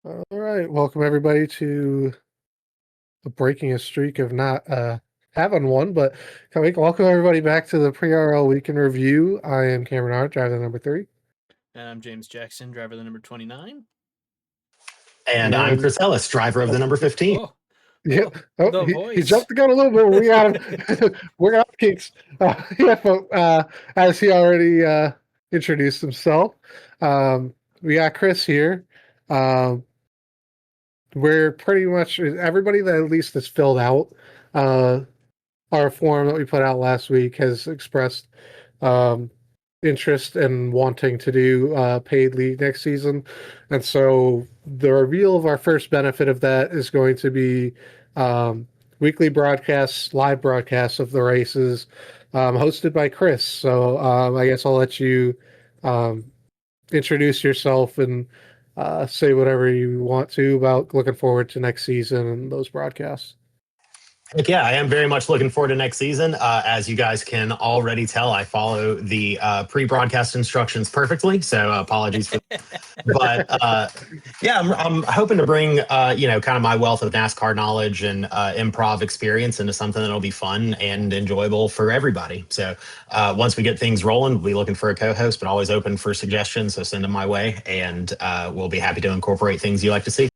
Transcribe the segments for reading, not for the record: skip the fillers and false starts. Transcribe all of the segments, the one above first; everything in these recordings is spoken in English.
All right, welcome everybody to breaking a streak of not having one, but welcome everybody back to the PRL Week in Review. I am Cameron Hart, driver number 3. And I'm James Jackson, driver the number 29. And I'm Chris Ellis, driver of the number 15. Yeah, the he voice. jumped the gun a little bit. We got him. We're out kicks. As he already introduced himself, we got Chris here. We're pretty much everybody that at least has filled out our form that we put out last week has expressed um, interest in wanting to do paid league next season. And so the reveal of our first benefit of that is going to be weekly broadcasts, live broadcasts of the races hosted by Chris. So I guess I'll let you introduce yourself and say whatever you want to about looking forward to next season and those broadcasts. Heck yeah, I am very much looking forward to next season. As you guys can already tell, I follow the pre-broadcast instructions perfectly, so apologies for that. But yeah, I'm hoping to bring kind of my wealth of NASCAR knowledge and improv experience into something that'll be fun and enjoyable for everybody. So once we get things rolling, we'll be looking for a co-host, but always open for suggestions, so send them my way, and we'll be happy to incorporate things you like to see.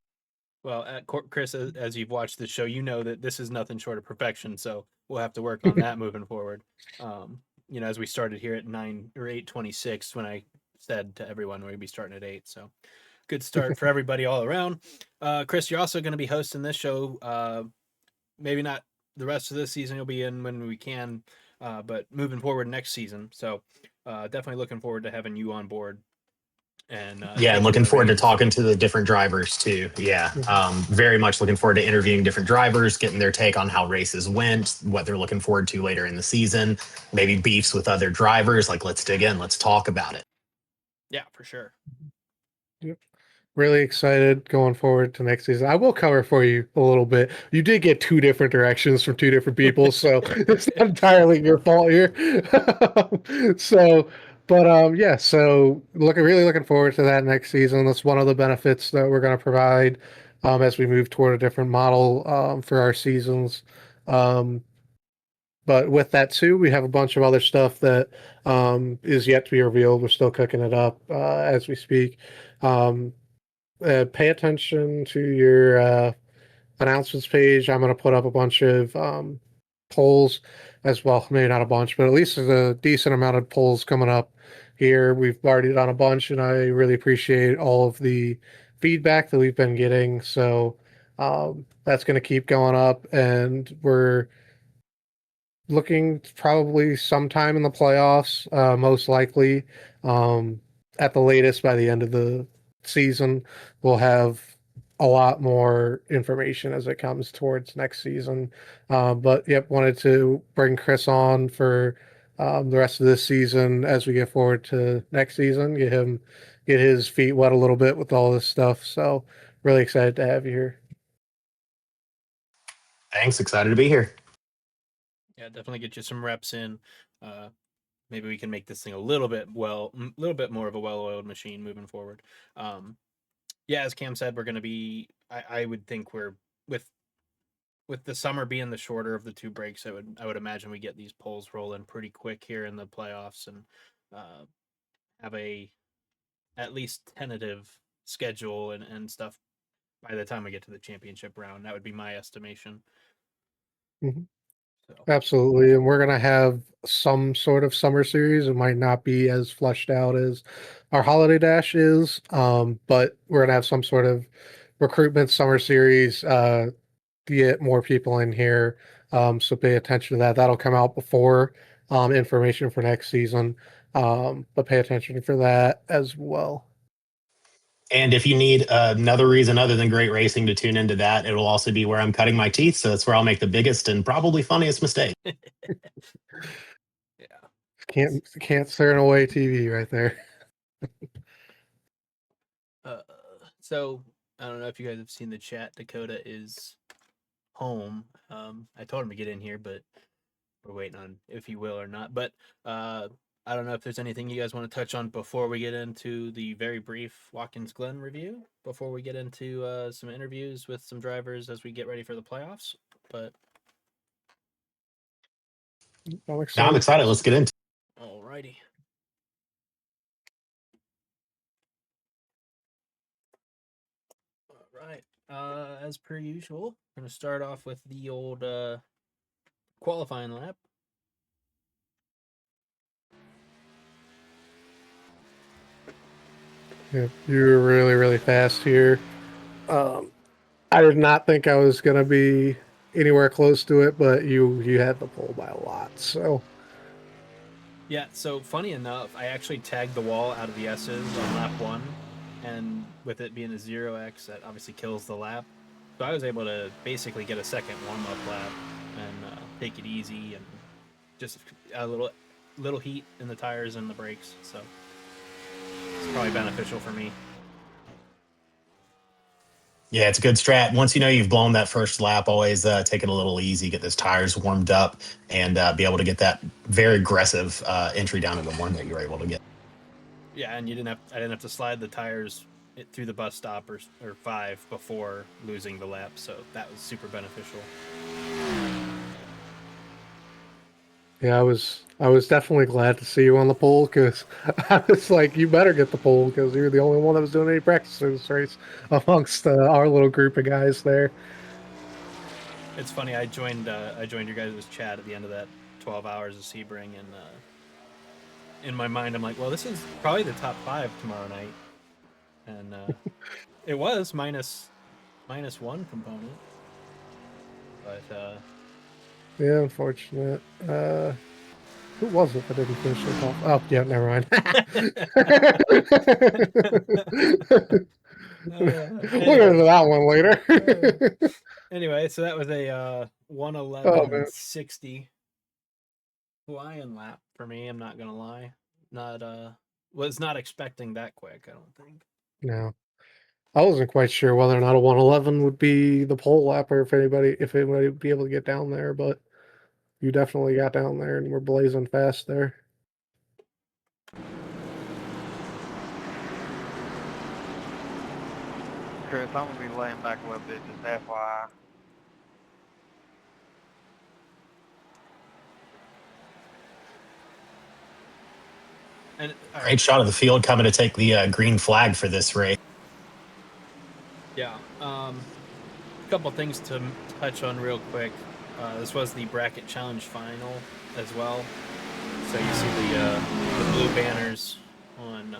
Well, Chris, as you've watched the show, you know that this is nothing short of perfection. So we'll have to work on that moving forward. As we started here at 9 or 8:26, when I said to everyone we'd be starting at 8. So good start for everybody all around. Chris, you're also going to be hosting this show. Maybe not the rest of this season. You'll be in when we can, but moving forward next season. So definitely looking forward to having you on board. And and looking forward to talking to the different drivers too. Yeah, very much looking forward to interviewing different drivers, getting their take on how races went, what they're looking forward to later in the season, maybe beefs with other drivers. Like, let's dig in, let's talk about it. Yeah, for sure. Yep. Really excited going forward to next season. I will cover for you a little bit. You did get 2 different directions from 2 different people, so it's not entirely your fault here. So really looking forward to that next season. That's one of the benefits that we're going to provide as we move toward a different model for our seasons. But with that too, we have a bunch of other stuff that is yet to be revealed. We're still cooking it up as we speak. Pay attention to your announcements page. I'm going to put up a bunch of polls as well. Maybe not a bunch, but at least there's a decent amount of polls coming up here. We've already done a bunch, and I really appreciate all of the feedback that we've been getting. So that's going to keep going up, and we're looking probably sometime in the playoffs, most likely. At the latest, by the end of the season, we'll have a lot more information as it comes towards next season. But yep, wanted to bring Chris on for the rest of this season as we get forward to next season. Get his feet wet a little bit with all this stuff. So really excited to have you here. Thanks, excited to be here. Yeah, definitely get you some reps in. Maybe we can make this thing a little bit more of a well-oiled machine moving forward. Yeah, as Cam said, we're going to be. I would think we're with the summer being the shorter of the 2 breaks. I would imagine we get these polls rolling pretty quick here in the playoffs and have a at least tentative schedule and stuff by the time we get to the championship round. That would be my estimation. Mm-hmm. Absolutely. And we're going to have some sort of summer series. It might not be as fleshed out as our Holiday Dash is, but we're going to have some sort of recruitment summer series to get more people in here. So pay attention to that. That'll come out before information for next season, but pay attention for that as well. And if you need another reason other than great racing to tune into that, it'll also be where I'm cutting my teeth. So that's where I'll make the biggest and probably funniest mistake. Yeah. Can't turn away TV right there. So I don't know if you guys have seen the chat. Dakota is home. I told him to get in here, but we're waiting on if he will or not. But I don't know if there's anything you guys want to touch on before we get into the very brief Watkins Glen review, before we get into some interviews with some drivers as we get ready for the playoffs. But I'm I'm excited. Let's get into it. Alrighty. All right. As per usual, I'm going to start off with the old qualifying lap. Yeah, you were really, really fast here. I did not think I was going to be anywhere close to it, but you had the pole by a lot. So Yeah, so funny enough, I actually tagged the wall out of the S's on lap 1, and with it being a 0x, that obviously kills the lap. So I was able to basically get a second warm-up lap and take it easy and just a little heat in the tires and the brakes. So it's probably beneficial for me. Yeah, it's a good strat. Once you know you've blown that first lap, always take it a little easy, get those tires warmed up, and be able to get that very aggressive entry down into one that you were able to get. Yeah, and I didn't have to slide the tires through the bus stop or 5 before losing the lap, so that was super beneficial. yeah, I was definitely glad to see you on the pole because I was like, you better get the pole because you're the only one that was doing any practice in this race amongst our little group of guys there. It's funny. I joined your guys' chat at the end of that 12 hours of Sebring, and in my mind, I'm like, well, this is probably the top 5 tomorrow night, and it was minus 1 component, but Yeah, unfortunate. Who was it that didn't finish the top? Oh, yeah, never mind. We'll get into that one later. Anyway, so that was a Oh, 1:11:60 flying lap for me. I'm not gonna lie, not was not expecting that quick. I don't think. no. I wasn't quite sure whether or not a 111 would be the pole lap or if anybody would be able to get down there, but you definitely got down there and were blazing fast there. Chris, I'm gonna be laying back a little bit, just FYI. And Great shot of the field coming to take the green flag for this race. yeah, a couple things to touch on real quick. This was the bracket challenge final as well. So you see the blue banners on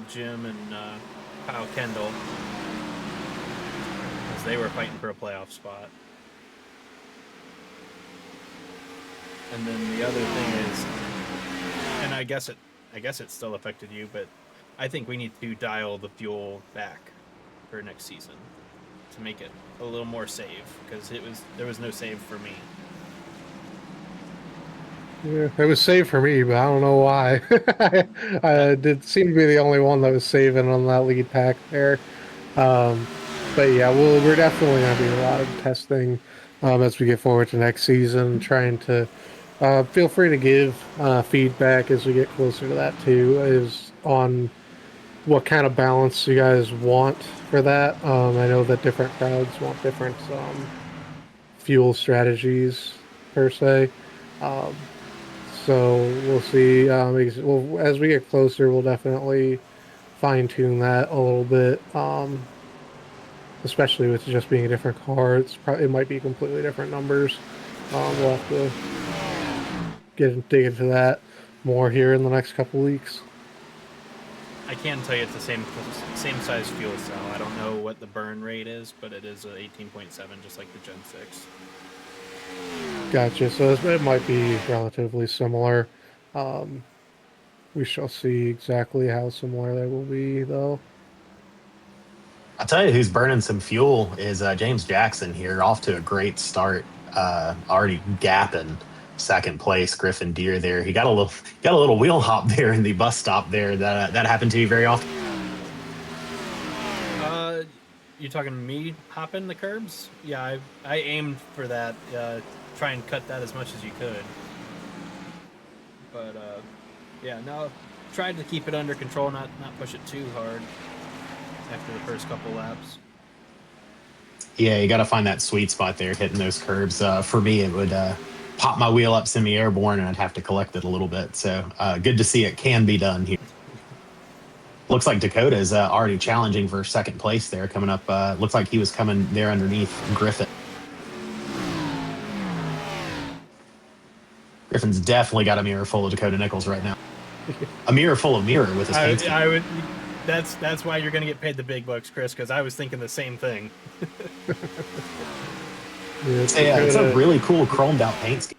Jim and Kyle Kendall as they were fighting for a playoff spot. And then the other thing is, and I guess it still affected you, but I think we need to dial the fuel back for next season to make it a little more safe, because there was no save for me. Yeah, it was saved for me, but I don't know why. I did seem to be the only one that was saving on that lead pack there. But yeah, we're definitely going to do a lot of testing as we get forward to next season, trying to feel free to give feedback as we get closer to that too, is on what kind of balance you guys want for that. I know that different crowds want different fuel strategies per se. So we'll see. As we get closer, we'll definitely fine tune that a little bit. Especially with just being a different car, it might be completely different numbers. We'll have to dig into that more here in the next couple weeks. I can tell you it's the same size fuel cell. I don't know what the burn rate is, but it is a 18.7, just like the Gen 6. Gotcha. So it might be relatively similar. We shall see exactly how similar they will be, though. I'll tell you who's burning some fuel is James Jackson here, off to a great start. Already gapping second place. Griffin Deer there. He got a little wheel hop there in the bus stop there. That happened to you very often. You talking me hopping the curbs? Yeah, I aimed for that. Try and cut that as much as you could. But yeah, no, tried to keep it under control, not push it too hard after the first couple laps. Yeah, you got to find that sweet spot there, hitting those curbs. For me, it would pop my wheel up, send me airborne, and I'd have to collect it a little bit. So good to see it can be done here. Looks like Dakota is already challenging for second place there, coming up. Looks like he was coming there underneath Griffin. Griffin's definitely got a mirror full of Dakota Nichols right now. A mirror full of mirror with his paint scheme. I would. That's why you're going to get paid the big bucks, Chris, because I was thinking the same thing. Yeah, it's a really cool chromed out paint scheme.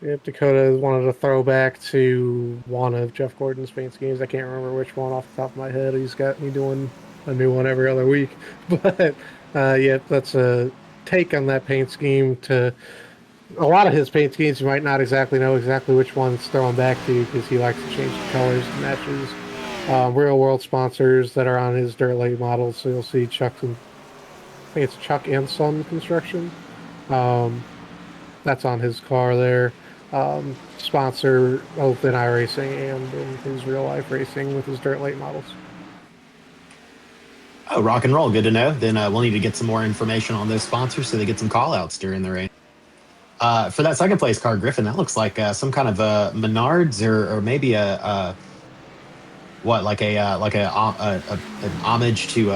Yep, Dakota wanted to throw back to one of Jeff Gordon's paint schemes. I can't remember which one off the top of my head. He's got me doing a new one every other week. But yeah, that's a take on that paint scheme. To a lot of his paint schemes, you might not exactly know exactly which one it's throwing back to because he likes to change the colors to match his real world sponsors that are on his dirt late models. So you'll see Chuck and I think it's Chuck and Son Construction. That's on his car there. Sponsor both in iRacing and in his real life racing with his dirt late models. Oh, rock and roll. Good to know. Then we'll need to get some more information on those sponsors so they get some call outs during the race. For that second place car, Griffin, that looks like some kind of a Menards or maybe an homage to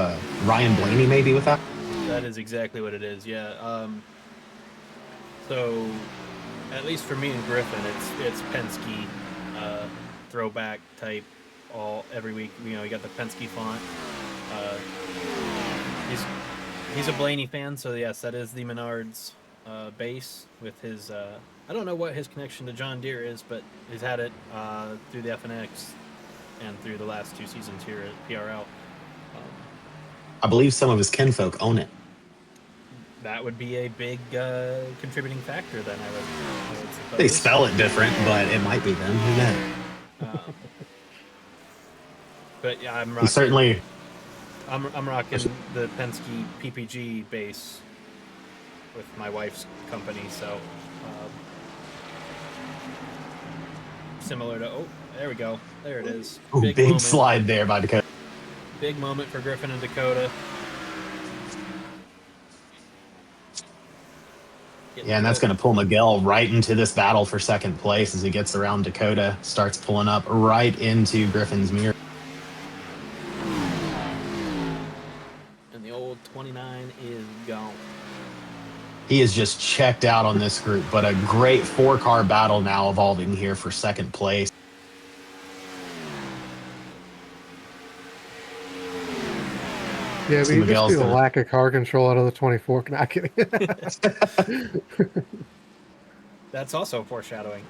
Ryan Blaney, maybe with that. That is exactly what it is. Yeah. So, at least for me and Griffin, it's Penske throwback type every week. You know, you got the Penske font. He's a Blaney fan, so yes, that is the Menards base with his. I don't know what his connection to John Deere is, but he's had it through the FNX and through the last 2 seasons here at PRL. I believe some of his kinfolk own it. That would be a big contributing factor. Then I would suppose. They spell it different, but it might be them. Who knows? But yeah, I'm rocking. He certainly. I'm rocking the Penske PPG base with my wife's company, so similar to. Oh, there we go. There it is. Ooh, big slide there by Dakota. Big moment for Griffin and Dakota. Yeah, and that's going to pull Miguel right into this battle for second place as he gets around Dakota, starts pulling up right into Griffin's mirror. And the old 29 is gone. He is just checked out on this group, but a great 4-car battle now evolving here for second place. Yeah, but you just see the lack of car control out of the 24. Not kidding. That's also foreshadowing.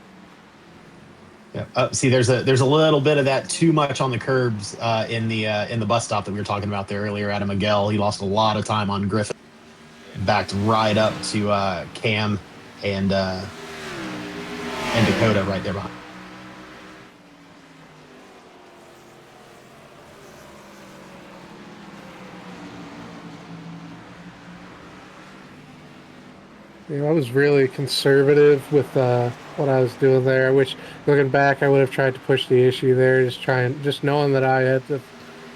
Yeah. See, there's a little bit of that too much on the curbs in the bus stop that we were talking about there earlier. Adam Miguel, he lost a lot of time on Griffin, backed right up to Cam and Dakota right there behind. You know, I was really conservative with what I was doing there. I wish, looking back, I would have tried to push the issue there. Just knowing that I had to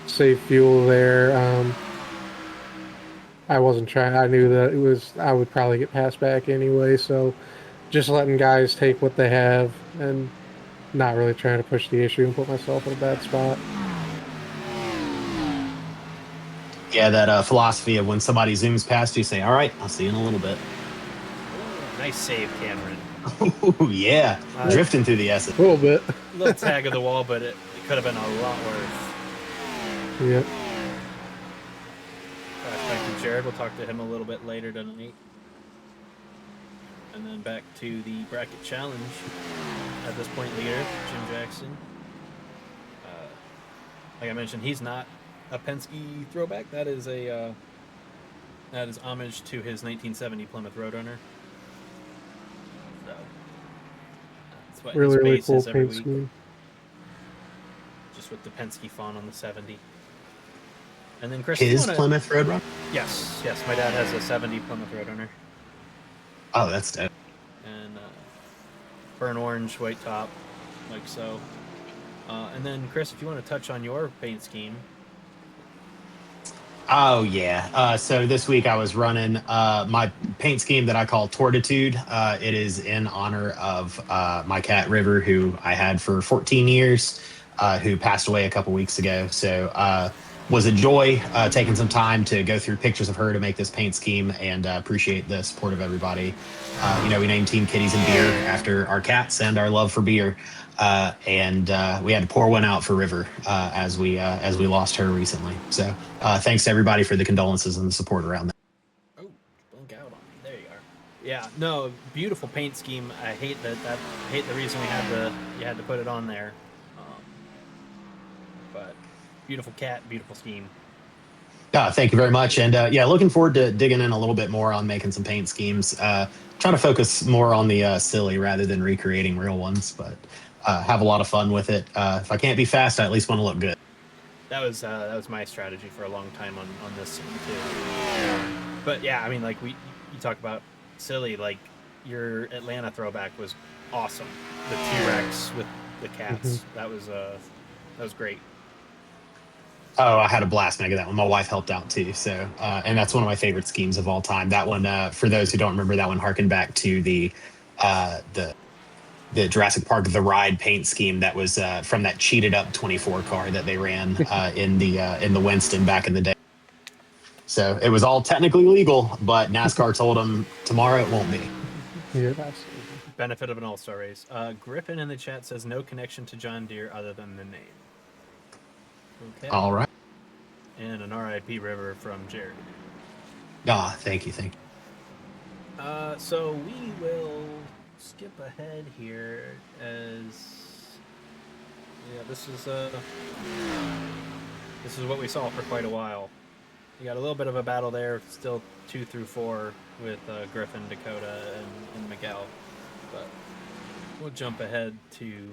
save fuel there. I wasn't trying. I knew that I would probably get passed back anyway. So, just letting guys take what they have and not really trying to push the issue and put myself in a bad spot. Yeah, that philosophy of when somebody zooms past you, say, "All right, I'll see you in a little bit." Nice save, Cameron. Oh, yeah. Drifting through the S. A little bit. A little tag of the wall, but it could have been a lot worse. Yep. Back to Jared. We'll talk to him a little bit later tonight. And then back to the bracket challenge. At this point, leader, Jim Jackson. Like I mentioned, he's not a Penske throwback. That is homage to his 1970 Plymouth Roadrunner. So that's what Really his base cool is every paint week. scheme. Just with the Penske font on the 70. And then Chris, His Plymouth Roadrunner? Yes. My dad has a 70 Plymouth Roadrunner. Oh, that's dope. And burnt orange, white top, like so. And then, Chris, if you want to touch on your paint scheme. Oh yeah. So this week I was running my paint scheme that I call Tortitude. It is in honor of my cat River, who I had for 14 years, who passed away a couple weeks ago. So was a joy taking some time to go through pictures of her to make this paint scheme, and appreciate the support of everybody. We named Team Kitties and Beer after our cats and our love for beer. And we had to pour one out for River as we lost her recently. So thanks to everybody for the condolences and the support around that. Oh, blink out on me. There you are. Yeah, no, beautiful paint scheme. I hate that. I hate the reason you had to put it on there. But beautiful cat, beautiful scheme. Thank you very much. And yeah, looking forward to digging in a little bit more on making some paint schemes. Trying to focus more on the silly rather than recreating real ones, but have a lot of fun with it. If I can't be fast, I at least want to look good. That was my strategy for a long time on this one too. But yeah, I mean, like you talk about silly, like your Atlanta throwback was awesome. The T-Rex with the cats, that was great. Oh, I had a blast making that one. My wife helped out too. So, and that's one of my favorite schemes of all time. That one, for those who don't remember, that one harkened back to the Jurassic Park The Ride paint scheme that was from that cheated up 24 car that they ran in the Winston back in the day. So it was all technically legal, but NASCAR told them tomorrow it won't be. Yeah, benefit of an all-star race. Griffin in the chat says no connection to John Deere other than the name. Okay. All right. And an RIP River from Jared. Thank you. So we will skip ahead here this is what we saw for quite a while. You got a little bit of a battle there, still 2 through 4 with Griffin, Dakota, and Miguel. But we'll jump ahead to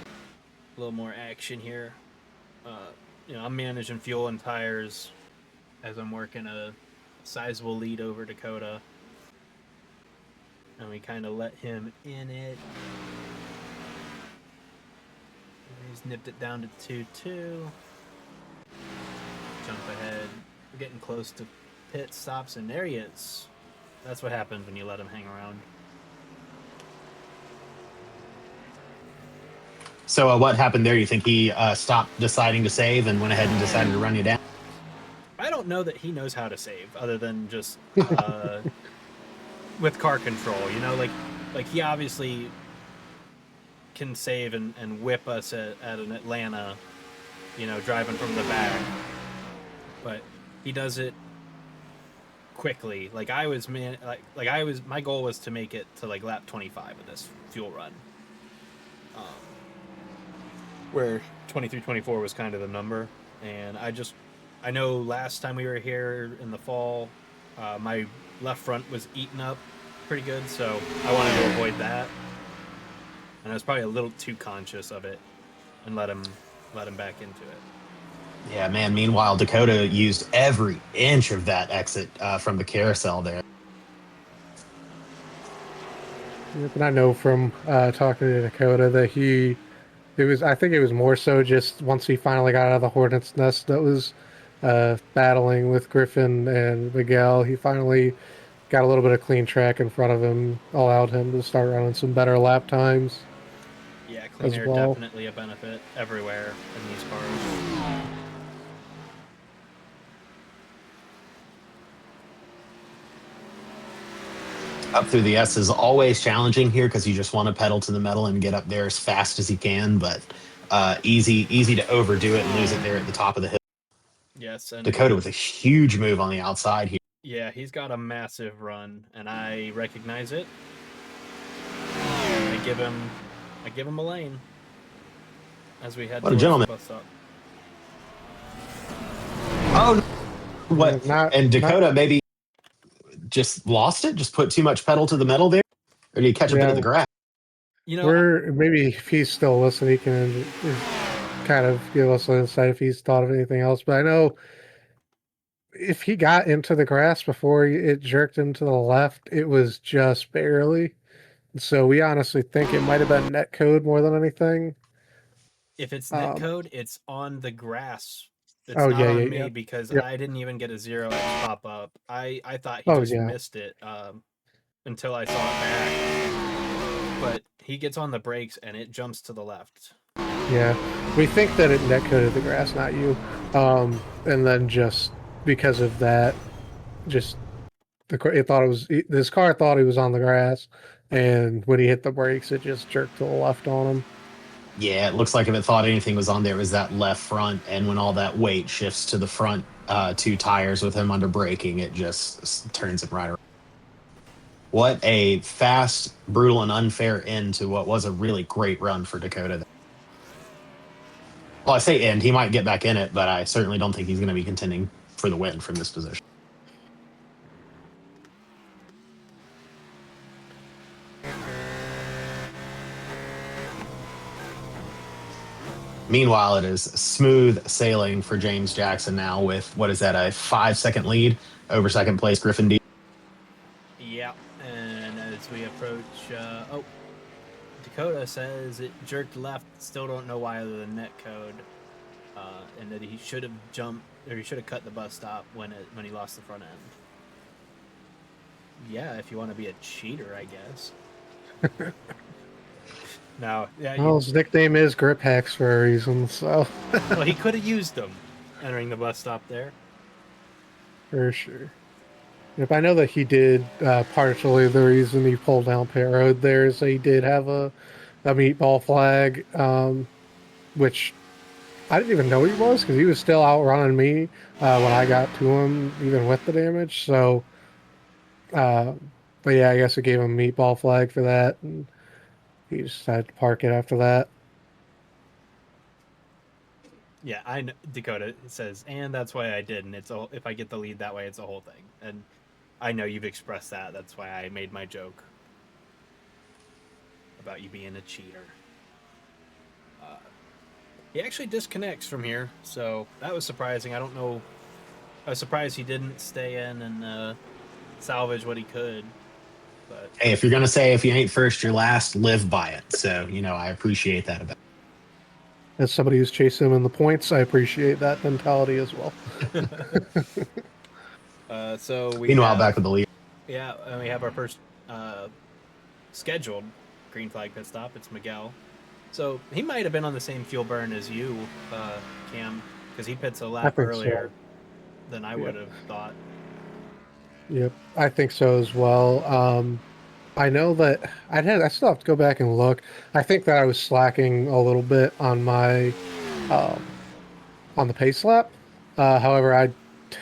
a little more action here. I'm managing fuel and tires as I'm working a sizable lead over Dakota. And we kind of let him in it. He's nipped it down to 2-2. Jump ahead. We're getting close to pit stops, and there he is. That's what happens when you let him hang around. So what happened there? You think he stopped deciding to save and went ahead and decided to run you down? I don't know that he knows how to save other than just with car control. Like he obviously can save and whip us at an Atlanta, driving from the back. But he does it quickly. My goal was to make it to like lap 25 of this fuel run. Where 23-24 was kind of the number. And I know last time we were here in the fall, my left front was eaten up pretty good, so I wanted to avoid that. And I was probably a little too conscious of it and let him back into it. Yeah, man. Meanwhile, Dakota used every inch of that exit from the carousel there. And I know from talking to Dakota that I think it was more so just once he finally got out of the hornet's nest that was battling with Griffin and Miguel. He finally got a little bit of clean track in front of him, allowed him to start running some better lap times. Yeah, clean air definitely a benefit everywhere in these cars. Up through the S is always challenging here because you just want to pedal to the metal and get up there as fast as you can, but easy to overdo it and lose it there at the top of the hill. Yes, and Dakota with a huge move on the outside here. Yeah, he's got a massive run, and I recognize it. I give him a lane as we head What a towards gentleman. the bus stop. Oh, what? And Dakota maybe just lost it, just put too much pedal to the metal there, or did he catch a bit of the grass? Maybe if he's still listening, he can kind of give us an insight if he's thought of anything else. But I know if he got into the grass before it jerked him to the left, it was just barely. So we honestly think it might have been net code more than anything. If it's net code, it's on the grass. It's Oh, not yeah, on yeah, me yeah. because Yep. I didn't even get a 0x pop up. I thought he Oh, just yeah. missed it until I saw it back. But he gets on the brakes and it jumps to the left. Yeah. We think that it net coded the grass, not you. And then just because of that, just it thought it was this car thought he was on the grass, and when he hit the brakes, it just jerked to the left on him. Yeah, it looks like if it thought anything was on there, it was that left front. And when all that weight shifts to the front two tires with him under braking, it just turns him right around. What a fast, brutal, and unfair end to what was a really great run for Dakota. Well, I say end. He might get back in it, but I certainly don't think he's going to be contending for the win from this position. Meanwhile, it is smooth sailing for James Jackson now with, what is that, a 5-second lead over second place Griffin D. Yeah, and as we approach, Dakota says it jerked left. Still don't know why other than net code, and that he should have jumped or he should have cut the bus stop when he lost the front end. Yeah, if you want to be a cheater, I guess. No, yeah. Well, his nickname is Grip Hacks for a reason, so Well, he could have used them entering the bus stop there. for sure. If I know that he did partially the reason he pulled down pit road there is that he did have a meatball flag, which I didn't even know he was because he was still outrunning me when I got to him, even with the damage. So, uh, but yeah, I guess it gave him a meatball flag for that, and he just had to park it after that. Yeah, I know, Dakota says, and that's why I did. And if I get the lead that way, it's a whole thing. And I know you've expressed that. That's why I made my joke about you being a cheater. He actually disconnects from here, so that was surprising. I don't know. I was surprised he didn't stay in and salvage what he could. But Hey, if you're going to say if you ain't first, you're last, live by it. So, I appreciate that about. As somebody who's chasing him in the points, I appreciate that mentality as well. so we Meanwhile, have, back with the lead. Yeah, and we have our first scheduled green flag pit stop. It's Miguel. So he might have been on the same fuel burn as you, Cam, because he pits a lap earlier than I would have thought. Yep, I think so as well. I know that I still have to go back and look. I think that I was slacking a little bit on my on the pace lap. However,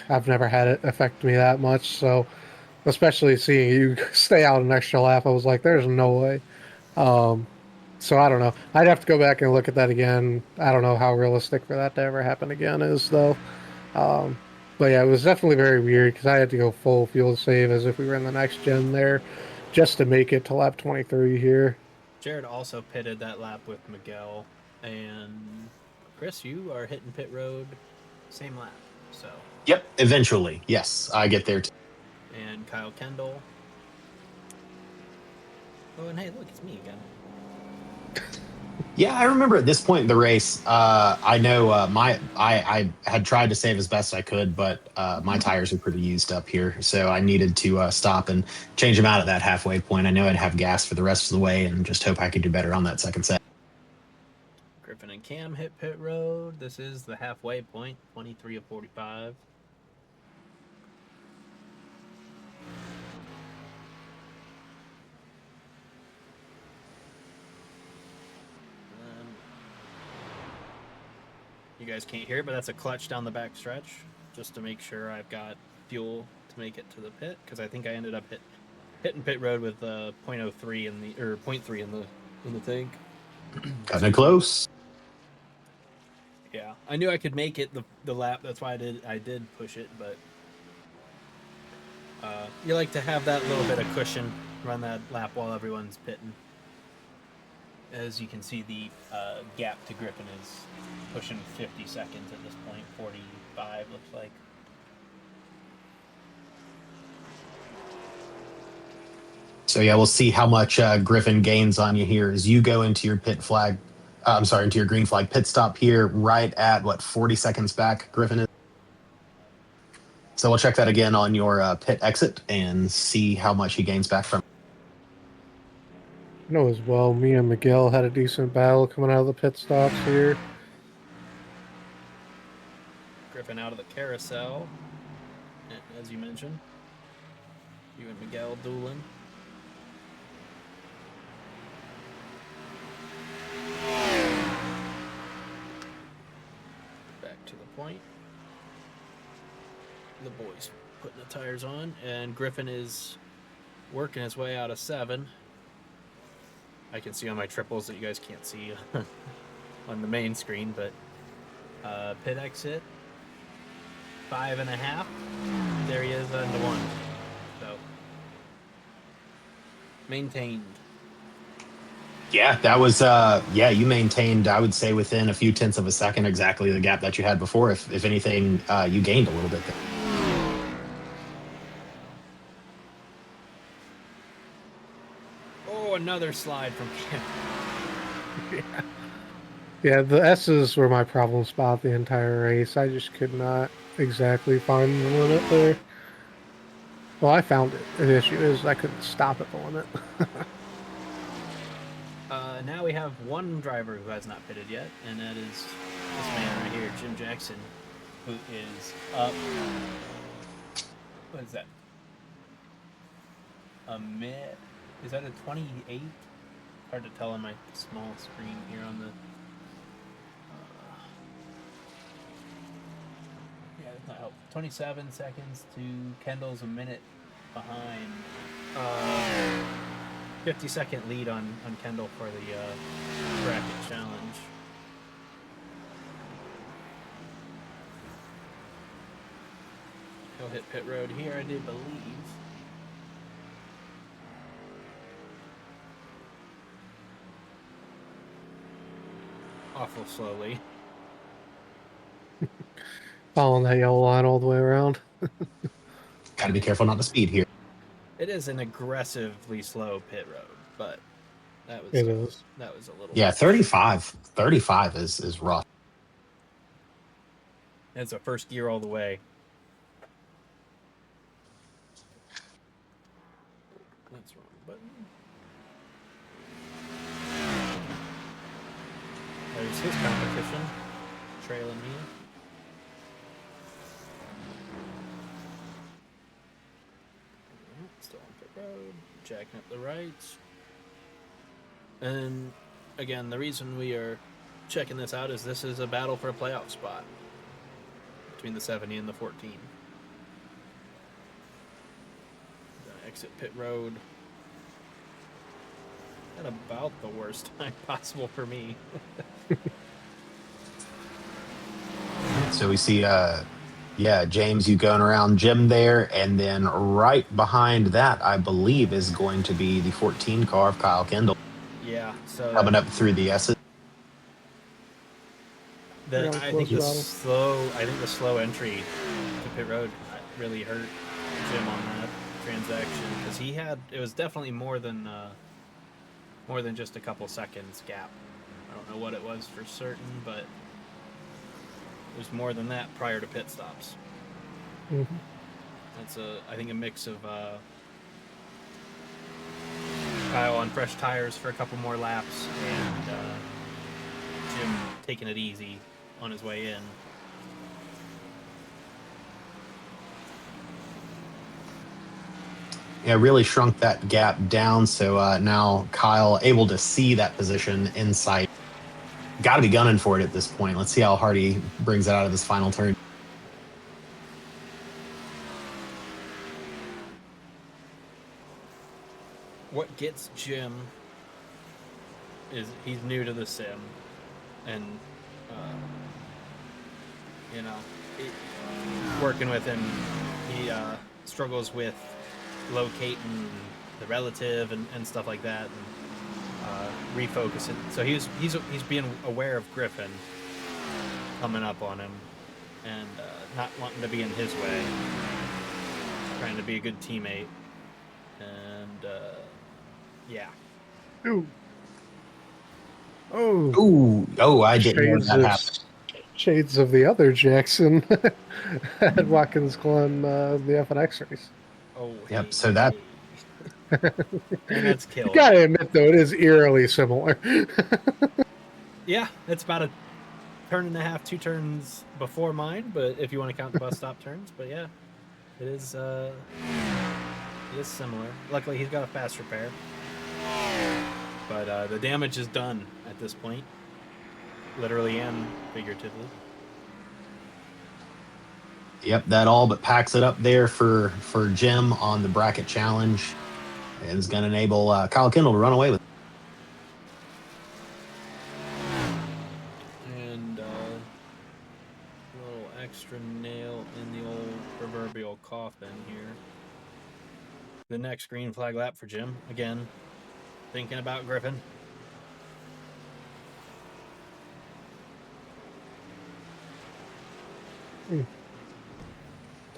I've never had it affect me that much. So, especially seeing you stay out an extra lap, I was like, "There's no way." So I don't know. I'd have to go back and look at that again. I don't know how realistic for that to ever happen again is though. Um, but yeah, it was definitely very weird because I had to go full fuel save as if we were in the next gen there, just to make it to lap 23 here. Jared also pitted that lap with Miguel, and Chris, you are hitting pit road, same lap. So. Yep, eventually. Yes, I get there too. And Kyle Kendall. Oh, and hey, look, it's me again. Yeah, I remember at this point in the race, I know I had tried to save as best I could, but my tires are pretty used up here, so I needed to stop and change them out at that halfway point. I know I'd have gas for the rest of the way, and just hope I could do better on that second set. Griffin and Cam hit pit road. This is the halfway point, 23 of 45. You guys can't hear it, but that's a clutch down the back stretch, just to make sure I've got fuel to make it to the pit, because I think I ended up hitting pit road with 0.03 in the 0.3 in the tank. Kind of close. Yeah, I knew I could make it the lap. That's why I did push it, but you like to have that little bit of cushion, run that lap while everyone's pitting. As you can see, the gap to Griffin is pushing 50 seconds at this point. 45 looks like. So yeah, we'll see how much Griffin gains on you here as you go into your pit flag. Into your green flag pit stop here, right at what 40 seconds back. Griffin is. So we'll check that again on your pit exit and see how much he gains back from. I know as well, me and Miguel had a decent battle coming out of the pit stops here. Griffin out of the carousel, as you mentioned. You and Miguel dueling. Back to the point. The boys putting the tires on, and Griffin is working his way out of 7. I can see on my triples that you guys can't see on the main screen, but pit exit 5.5. There he is into 1. So maintained. Yeah, that was you maintained, I would say, within a few tenths of a second exactly the gap that you had before. If anything, you gained a little bit there. Oh, another slide from Kim. Yeah, the S's were my problem spot the entire race. I just could not exactly find the limit there. Well, I found it. The issue is I couldn't stop at the limit. Now we have one driver who has not pitted yet, and that is this man right here, Jim Jackson, who is up. What is that? Is that a 28? Hard to tell on my small screen here on the. Yeah, that's not helpful. 27 seconds to Kendall's a minute behind. 50-second lead on Kendall for the bracket challenge. He'll hit pit road here, I do believe. Awful slowly. Following that yellow line all the way around. Got to be careful not to speed here. It is an aggressively slow pit road, but that was It is. that was a little. Yeah, 35 is rough. It's a first gear all the way. That's wrong button. There's his competition, trailing me. Still on pit road, jacking up the rights. And again, the reason we are checking this out is this is a battle for a playoff spot between the 70 and the 14. Gonna exit pit road at about the worst time possible for me. So we see, James, you going around Jim there, and then right behind that, I believe, is going to be the 14 car of Kyle Kendall. Yeah, so Coming up through the S's. I think the slow entry to pit road really hurt Jim on that transaction because it was definitely more than just a couple seconds gap. I don't know what it was for certain, but it was more than that prior to pit stops. Mm-hmm. That's I think a mix of Kyle on fresh tires for a couple more laps and Jim taking it easy on his way in. Yeah, really shrunk that gap down. So now Kyle able to see that position in sight. Got to be gunning for it at this point. Let's see how hard he brings it out of this final turn. What gets Jim is he's new to the sim, and working with him, he struggles with locating the relative and stuff like that, and refocusing. So he's being aware of Griffin coming up on him, and not wanting to be in his way, trying to be a good teammate, and Yeah. Ooh. Oh. Oh, I didn't know that happened. Shades of the other Jackson at Watkins Glen, the FNX race. Oh, Yep, hey, so that- hey. And that's You killed. gotta admit, though, it is eerily similar. Yeah, it's about a turn and a half, 2 turns before mine, but if you want to count the bus stop turns, but yeah, it is similar. Luckily, he's got a fast repair, but the damage is done at this point, literally and figuratively. Yep, that all but packs it up there for Jim on the bracket challenge, and is going to enable Kyle Kendall to run away with it. And a little extra nail in the old proverbial coffin here. The next green flag lap for Jim. Again, thinking about Griffin.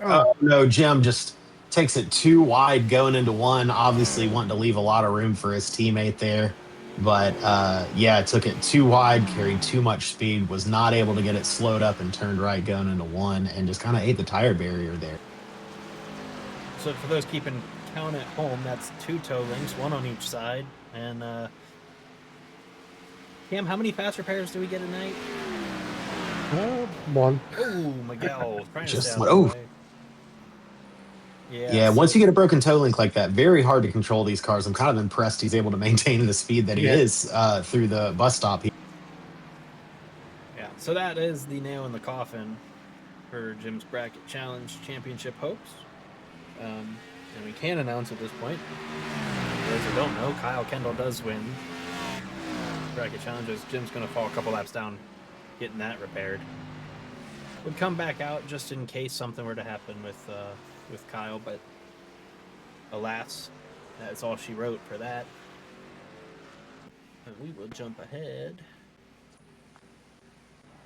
Oh no, Jim just takes it too wide going into one. Obviously, wanting to leave a lot of room for his teammate there, but yeah, took it too wide, carried too much speed, was not able to get it slowed up and turned right going into one, and just kind of ate the tire barrier there. So for those keeping count at home, that's 2 toe links, 1 on each side. And Cam, how many fast repairs do we get a night? 1. Oh, Miguel trying to Just stay out oh. of the way. Yeah, once you get a broken toe link like that, very hard to control these cars. I'm kind of impressed he's able to maintain the speed that he is through the bus stop. Yeah, so that is the nail in the coffin for Jim's Bracket Challenge Championship hopes. And we can announce at this point, for those who don't know, Kyle Kendall does win Bracket Challenges. Jim's going to fall a couple laps down getting that repaired. Would come back out just in case something were to happen with Kyle, but alas, that's all she wrote for that. And we will jump ahead.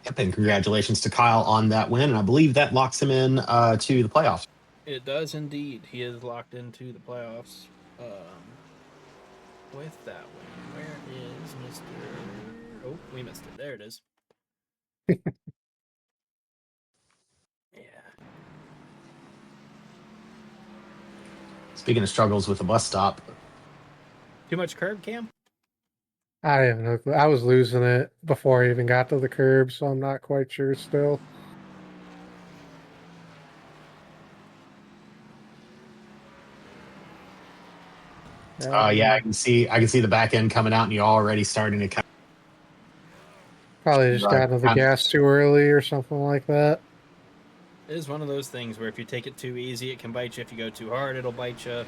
Yep, and congratulations to Kyle on that win, and I believe that locks him in to the playoffs. It does indeed. He is locked into the playoffs with that win. Where is Mr. Oh, we missed it. There it is. Yeah. Speaking of struggles with the bus stop, Too much curb, Cam? I have no clue. I was losing it before I even got to the curb, so I'm not quite sure still. yeah, I can see the back end coming out, and you're already starting to kind Probably just got into the gas too early or something like that. It is one of those things where if you take it too easy, it can bite you. If you go too hard, it'll bite you.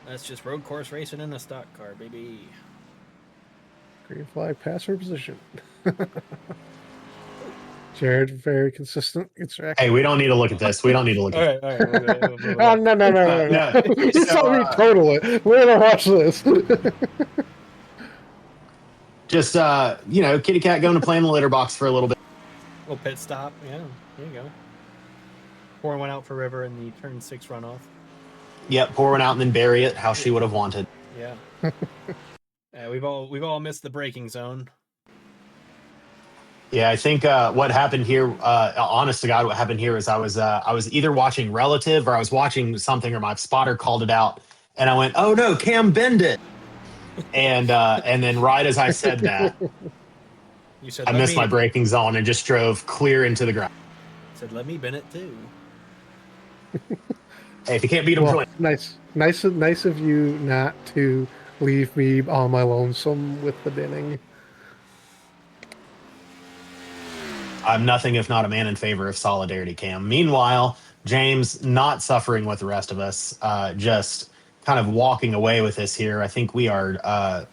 That's just road course racing in a stock car, baby. Green flag passer position. Jared, very consistent. Hey, we don't need to look at this. We don't need to look at All right. Oh, no. No. You saw me total it. We're going to watch this. Just, kitty cat going to play in the litter box for a little bit. Little pit stop. Yeah, there you go. Pour one out for River in the turn 6 runoff. Yep, pour one out and then bury it how she would have wanted. Yeah. We've all missed the braking zone. Yeah, I think what happened here, honest to God, what happened here is I was either watching Relative or I was watching something, or my spotter called it out, and I went, "Oh no, Cam, bend it!" And then right as I said that, You said I missed my braking zone and just drove clear into the ground. Said, "Let me bend it too." Hey, if you can't beat them, join. Nice of you not to leave me on my lonesome with the binning. I'm nothing if not a man in favor of solidarity, Cam. Meanwhile, James not suffering with the rest of us, just kind of walking away with this here. I think we are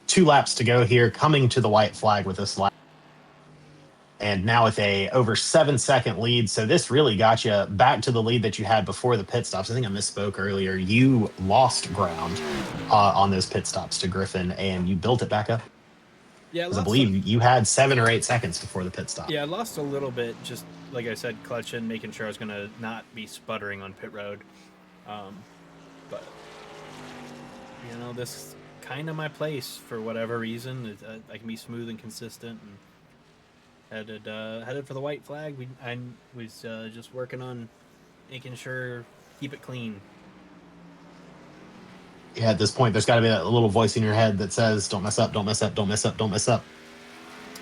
2 laps to go here, coming to the white flag with this lap. And now with a over 7-second lead. So this really got you back to the lead that you had before the pit stops. I think I misspoke earlier. You lost ground on those pit stops to Griffin, and you built it back up. Yeah, I believe you had 7 or 8 seconds before the pit stop. Yeah, I lost a little bit, just like I said, clutching, making sure I was going to not be sputtering on pit road. but this is kind of my place for whatever reason. I can be smooth and consistent, and headed for the white flag. I was just working on making sure keep it clean. Yeah, at this point, there's got to be that little voice in your head that says, "Don't mess up, don't mess up, don't mess up, don't mess up."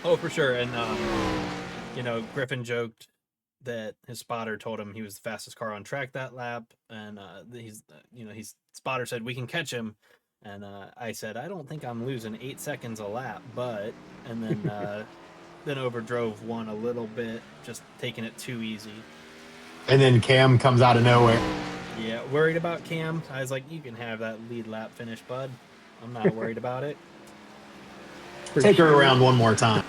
Oh, for sure. And Griffin joked that his spotter told him he was the fastest car on track that lap, and he's spotter said we can catch him, and I said I don't think I'm losing 8 seconds a lap, but and then then overdrove one a little bit, just taking it too easy. And then Cam comes out of nowhere. Yeah, worried about Cam. I was like, you can have that lead lap finish, bud. I'm not worried about it. Take her around one more time.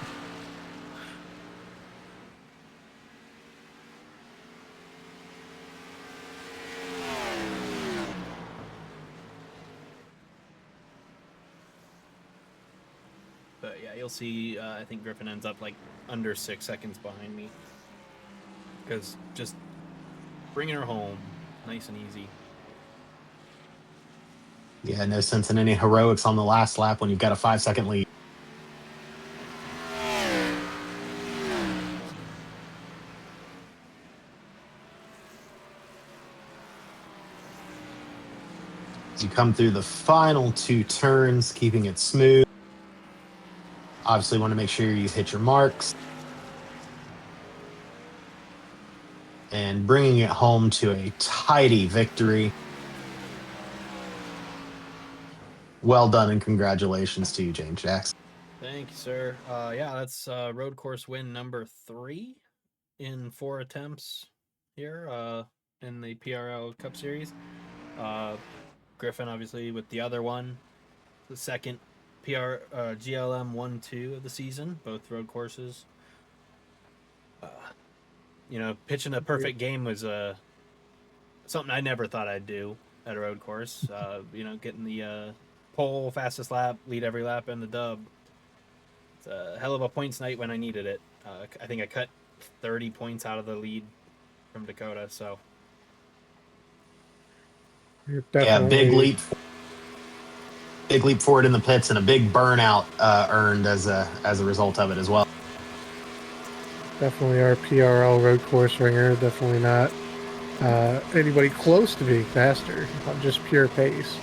But yeah, you'll see. I think Griffin ends up like under 6 seconds behind me, because just bringing her home, nice and easy. Yeah, no sense in any heroics on the last lap when you've got a 5-second lead. As you come through the final 2 turns, keeping it smooth. Obviously, want to make sure you hit your marks. And bringing it home to a tidy victory. Well done, and congratulations to you, James Jackson. Thank you, sir. Yeah, that's road course win number 3 in 4 attempts here in the PRL Cup Series. Griffin, obviously, with the other one, the second GLM 1-2 of the season, both road courses. Pitching a perfect game was something I never thought I'd do at a road course. Getting the pole, fastest lap, lead every lap, and the dub. It's a hell of a points night when I needed it. I think I cut 30 points out of the lead from Dakota, so. Yeah, big leap forward in the pits, and a big burnout earned as a result of it as well. Definitely our PRL road course ringer. Definitely not anybody close to being faster. Just pure pace.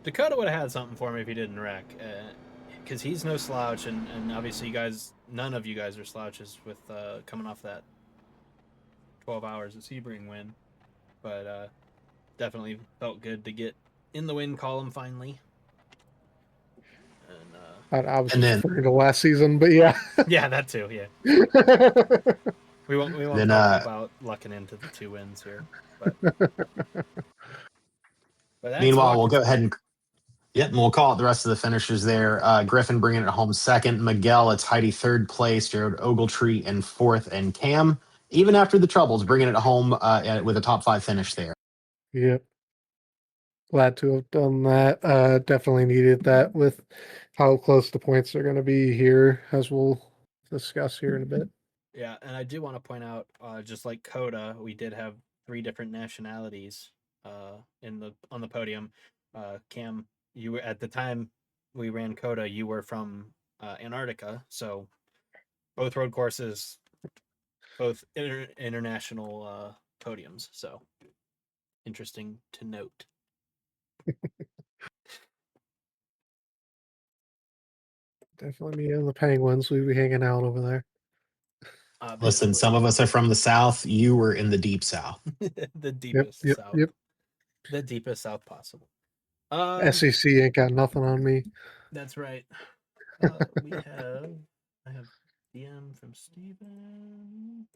Dakota would have had something for me if he didn't wreck, because he's no slouch, and obviously none of you guys are slouches with coming off that 12 hours of Sebring win, but definitely felt good to get in the win column finally. And I was just referring to last season, but yeah. Yeah, that too. Yeah. We won't Then, talk about lucking into the 2 wins here. But meanwhile, we'll go ahead and we'll call it the rest of the finishers there. Griffin bringing it home second, Miguel a tidy 3rd place, Jared Ogletree in 4th, and Cam, even after the troubles, bringing it home with a top 5 finish there. Yep. Glad to have done that. Definitely needed that with how close the points are going to be here, as we'll discuss here in a bit. Yeah, and I do want to point out, just like CotA, we did have 3 different nationalities on the podium. Cam, you were at the time we ran CotA, you were from Antarctica, so both road courses, both international podiums. So interesting to note. Definitely me and the Penguins. We be hanging out over there. Listen, some of us are from the South. You were in the deep South. The deepest South. Yep. The deepest South possible. SEC ain't got nothing on me. That's right. I have DM from Steven.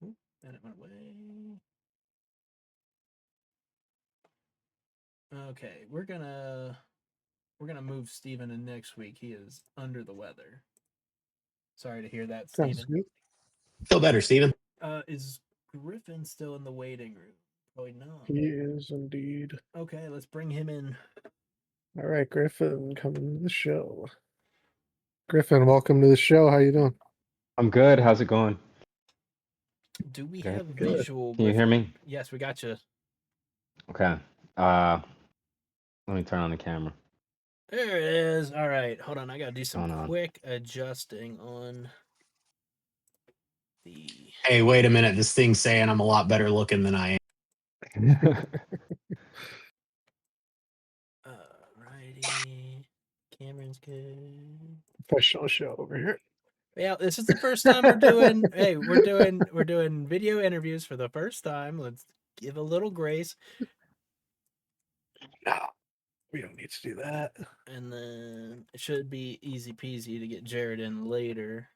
Oop, and it went away. Okay, we're gonna move Steven in next week. He is under the weather. Sorry to hear that, Sounds Steven. good. Feel better, Steven. Is Griffin still in the waiting room? Probably not. He is indeed. Okay, let's bring him in. All right, Griffin, coming to the show. Griffin, welcome to the show. How you doing? I'm good. How's it going? Do we Good. have Good. visual? Can you hear Griffin? me? Yes, we got you. Okay. Let me turn on the camera. There it is. All right, hold on. I gotta do some Hold on. quick adjusting on the. Hey, wait a minute. This thing's saying I'm a lot better looking than I am. Alrighty, Cameron's good. Professional show over here. Yeah, this is the first time we're doing. Hey, we're doing video interviews for the first time. Let's give a little grace, No, we don't need to do that. and then it should be easy peasy to get Jared in later.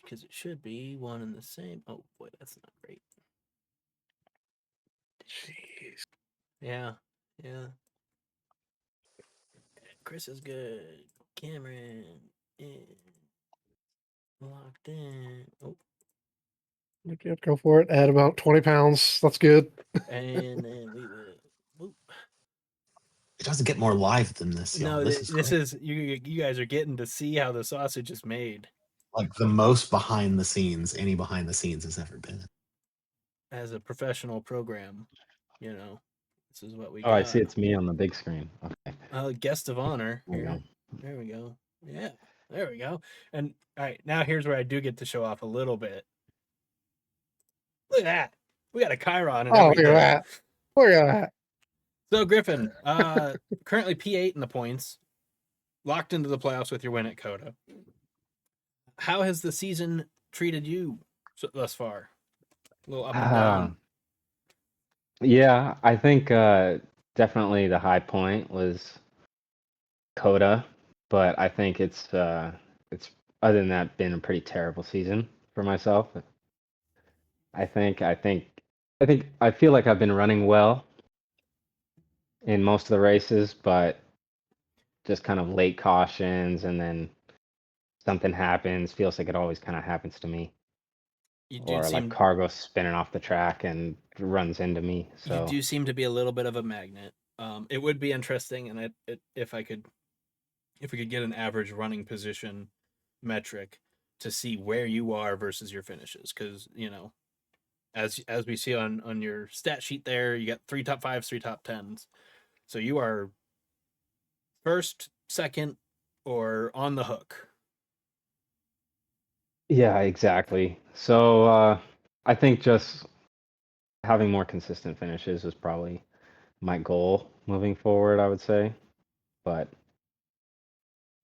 Because it should be one and the same. Oh boy, that's not great. Jeez. Yeah, yeah. Chris is good. Cameron is locked in. Oh, Yep, go for it. Add about 20 pounds. That's good. and then we will. Whoop. It doesn't get more live than this, y'all. No, This this is is you guys are getting to see how the sausage is made like the most behind the scenes any behind the scenes has ever been. as a professional program. You know, this is what we Oh, got. I see. It's me on the big screen. Okay. Guest of honor There we here. go. There we go. Yeah, there we go. And all right, now here's where I do get to show off a little bit. Look at that. We got a Chiron and Oh, look everything. at that. Look at that. So Griffin, currently P8 in the points, locked into the playoffs with your win at CotA. How has the season treated you thus far? A little up and down. Yeah, I think definitely the high point was CotA, but I think it's other than that been a pretty terrible season for myself. I feel like I've been running well in most of the races, but just kind of late cautions and then something happens. Feels like it always kind of happens to me. You do Or like seem cargo spinning off the track and runs into me. you So do seem to be a little bit of a magnet. It would be interesting, and if we could get an average running position metric to see where you are versus your finishes, because as we see on your stat sheet there, you got 3 top 5s, 3 top 10s, so you are first, second, or on the hook. yeah, exactly. So I think just having more consistent finishes is probably my goal moving forward, I would say. But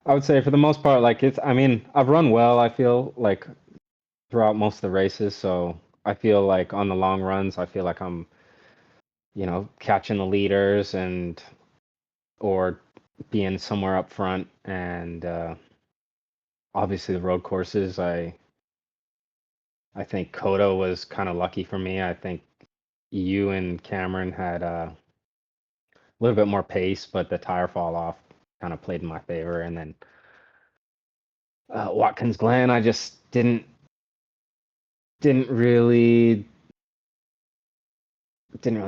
I would say for the most part, like I mean, I've run well, I feel like throughout most of the races. So I feel like on the long runs, I feel like I'm, catching the leaders or being somewhere up front. And obviously the road courses, I think CotA was kind of lucky for me. I think you and Cameron had a little bit more pace, but the tire fall off kind of played in my favor. And then Watkins Glen, I just didn't really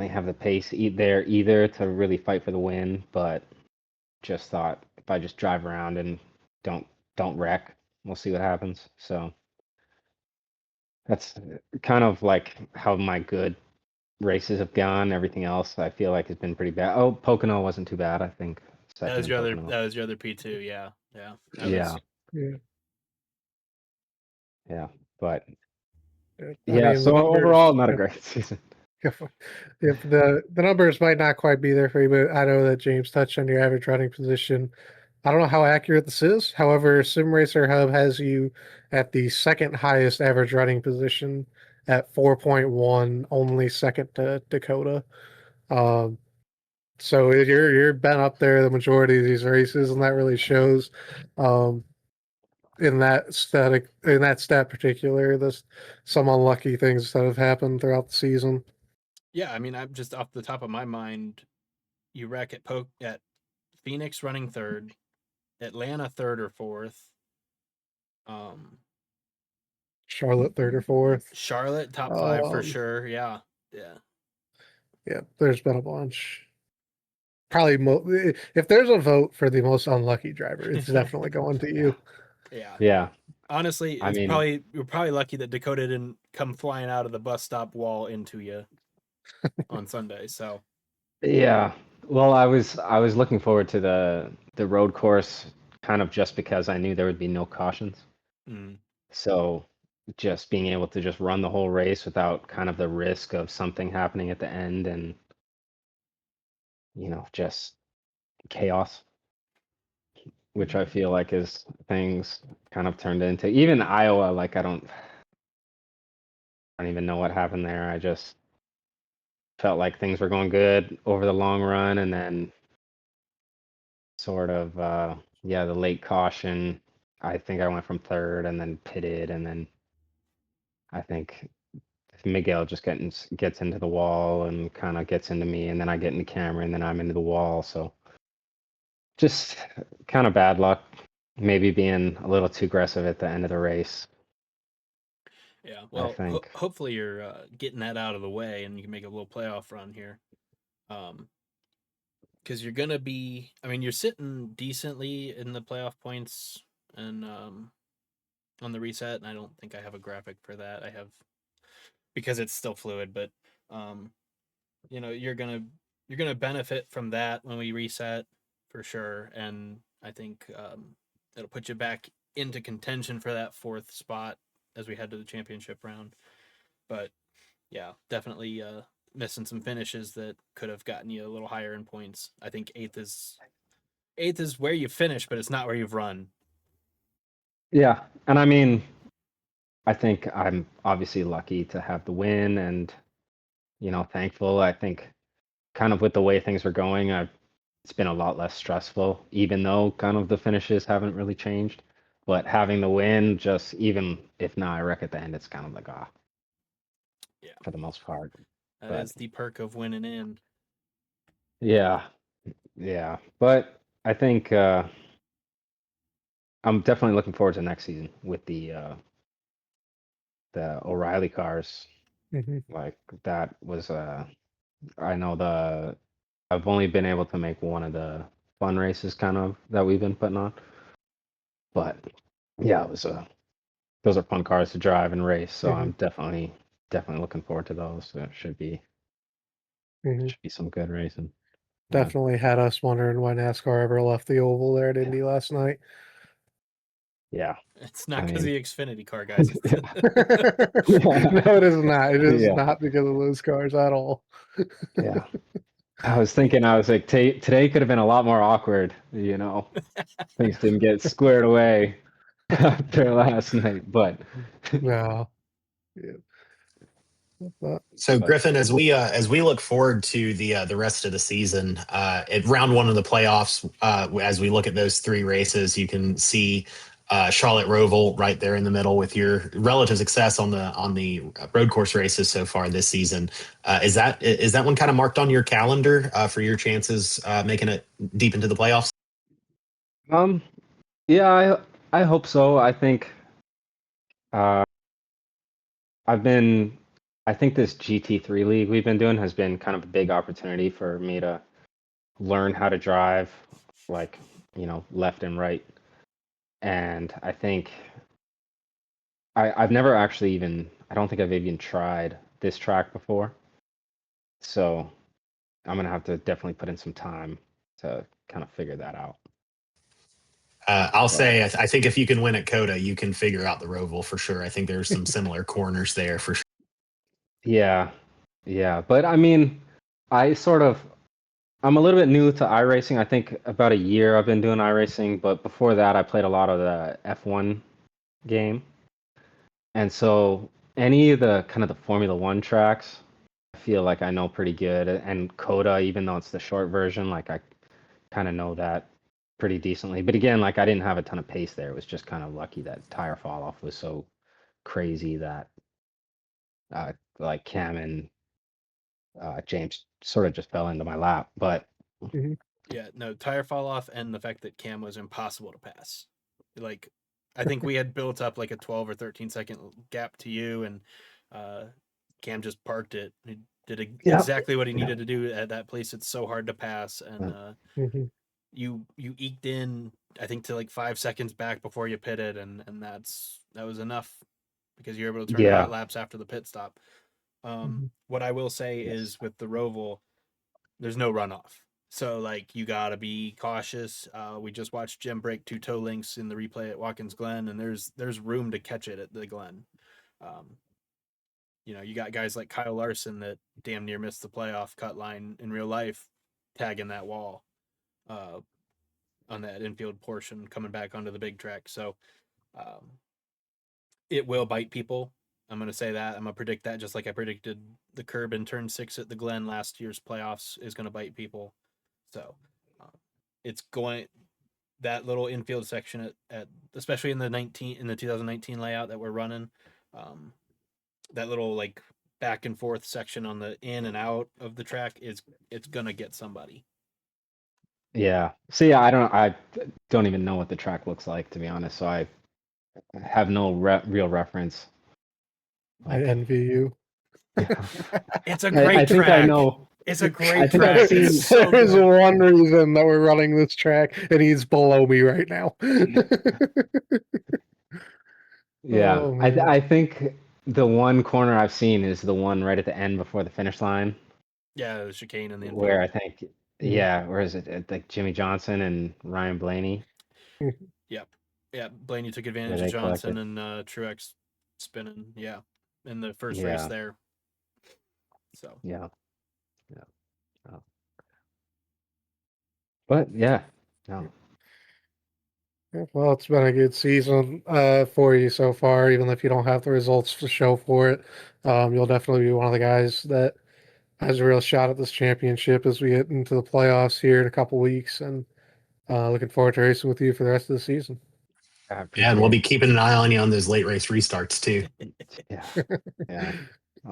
have the pace there either to really fight for the win. But just thought if I just drive around and don't wreck, we'll see what happens. So that's kind of like how my good races have gone. Everything else I feel like has been pretty bad. Oh, Pocono wasn't too bad, I think. That Second was in your other. Pocono. That was your other P2. Yeah, yeah. Yeah, Yeah. yeah. But I yeah, mean, the so numbers, overall not a great season. if the numbers might not quite be there for you, but I know that James touched on your average running position. I don't know how accurate this is. However, Sim Racer Hub has you at the second highest average running position at 4.1, only second to Dakota. So you're been up there the majority of these races, and that really shows. In that stat particular, there's some unlucky things that have happened throughout the season. Yeah, I mean, I'm just off the top of my mind. You wreck at Phoenix running third, Atlanta third or fourth, Charlotte third or fourth. Charlotte top 5 for Um, sure. Yeah, yeah. Yeah, there's been a bunch. Probably if there's a vote for the most unlucky driver, it's definitely going to you. Yeah. Yeah, Honestly, I mean, you're probably lucky that Dakota didn't come flying out of the bus stop wall into you. on Sunday. So Yeah. Well, I was looking forward to the road course kind of just because I knew there would be no cautions. mm, So just being able to just run the whole race without kind of the risk of something happening at the end and, just chaos, which I feel like is things kind of turned into. Even Iowa, like I don't even know what happened there. I just felt like things were going good over the long run and then sort of yeah, the late caution. I think I went from third and then pitted and then I think Miguel just gets into the wall and kind of gets into me and then I get into camera and then I'm into the wall. So just kind of bad luck. Maybe being a little too aggressive at the end of the race, yeah, I well, think. hopefully you're getting that out of the way and you can make a little playoff run here. Because you're gonna be, I mean, you're sitting decently in the playoff points and on the reset, and I don't think I have a graphic for that. I have because it's still fluid, but um, you're gonna benefit from that when we reset for sure, and I think it'll put you back into contention for that fourth spot as we head to the championship round. But yeah, definitely missing some finishes that could have gotten you a little higher in points. I think eighth is where you finish, but it's not where you've run. Yeah, and I mean, I think I'm obviously lucky to have the win and, thankful. I think kind of with the way things were going, it's been a lot less stressful, even though kind of the finishes haven't really changed. But having the win, just even if not I wreck at the end, it's kind of like Yeah, for the most part. that But is the perk of winning in. yeah, yeah. But I think I'm definitely looking forward to next season with the O'Reilly cars. Hmm. Like that was I know I've only been able to make one of the fun races kind of that we've been putting on. But yeah, it was those are fun cars to drive and race, so Hmm. I'm definitely looking forward to those. So it Hmm. should be some good racing. But Definitely had us wondering why NASCAR ever left the oval there at yeah, Indy last night. yeah. It's I not because of mean, the Xfinity car, guys. yeah, No, it is not. It is yeah, not because of those cars at all. yeah. I was thinking, I was like, today could have been a lot more awkward, Things didn't get squared away after last night, but No. Yeah. But, So but Griffin, as we look forward to the rest of the season, at round one of the playoffs, as we look at those three races, you can see Charlotte Roval right there in the middle with your relative success on the road course races so far this season. Is that one kind of marked on your calendar for your chances making it deep into the playoffs? um, yeah, I hope so. I think uh, I've been, I think this GT3 league we've been doing has been kind of a big opportunity for me to learn how to drive, like, left and right. And I think I've never actually even, I don't think I've even tried this track before. So I'm gonna have to definitely put in some time to kind of figure that out. I'll But say I think if you can win at CotA, you can figure out the Roval for sure. I think there's some similar corners there for sure. yeah, yeah. But I mean, I sort of, I'm a little bit new to iRacing. I think about a year I've been doing iRacing, but before that I played a lot of the F1 game. And so any of the kind of the Formula One tracks, I feel like I know pretty good. And CotA, even though it's the short version, like I kind of know that pretty decently. But again, like I didn't have a ton of pace there. It was just kind of lucky that tire fall off was so crazy that like Cam and James sort of just fell into my lap. But mhm. Yeah, no, tire fall off and the fact that Cam was impossible to pass. Like, I think we had built up like a 12 or 13 second gap to you, and uh, Cam just parked it. He did yeah, exactly what he yeah, needed to do at that place. It's so hard to pass, and yeah, Mhm. you eked in, I think, to like 5 seconds back before you pitted, and that was enough because you were able to turn out yeah, laps after the pit stop. What I will say Yes. is with the Roval, there's no runoff. So like you gotta be cautious. We just watched Jim break 2 toe links in the replay at Watkins Glen, and there's room to catch it at the Glen. You got guys like Kyle Larson that damn near missed the playoff cut line in real life, tagging that wall on that infield portion coming back onto the big track. So it will bite people. I'm going to say that. I'm going to predict that just like I predicted the curb in turn 6 at the Glen last year's playoffs is going to bite people. So it's going that little infield section at especially in the 2019 layout that we're running, that little like back and forth section on the in and out of the track it's going to get somebody. Yeah. See, I don't even know what the track looks like, to be honest. So I have no real reference. I envy you. It's a great I think track. I know. It's a great I think track. I've seen- It's so There's good. one reason that we're running this track, and he's below me right now. Yeah. Oh, man. I think the one corner I've seen is the one right at the end before the finish line, Yeah, the chicane and the infield. where I think, yeah, where is it? Like Jimmy Johnson and Ryan Blaney, Yep. Yeah, Blaney took advantage where of they Johnson collected. and Truex spinning. Yeah, in the first Yeah. race there. So Yeah. Yeah. Oh. But yeah, no. Yeah, well, it's been a good season for you so far, even if you don't have the results to show for it. You'll definitely be one of the guys that has a real shot at this championship as we get into the playoffs here in a couple weeks, and looking forward to racing with you for the rest of the season. I Yeah, appreciate and we'll be it. keeping an eye on you on those late race restarts too. Yeah. Yeah.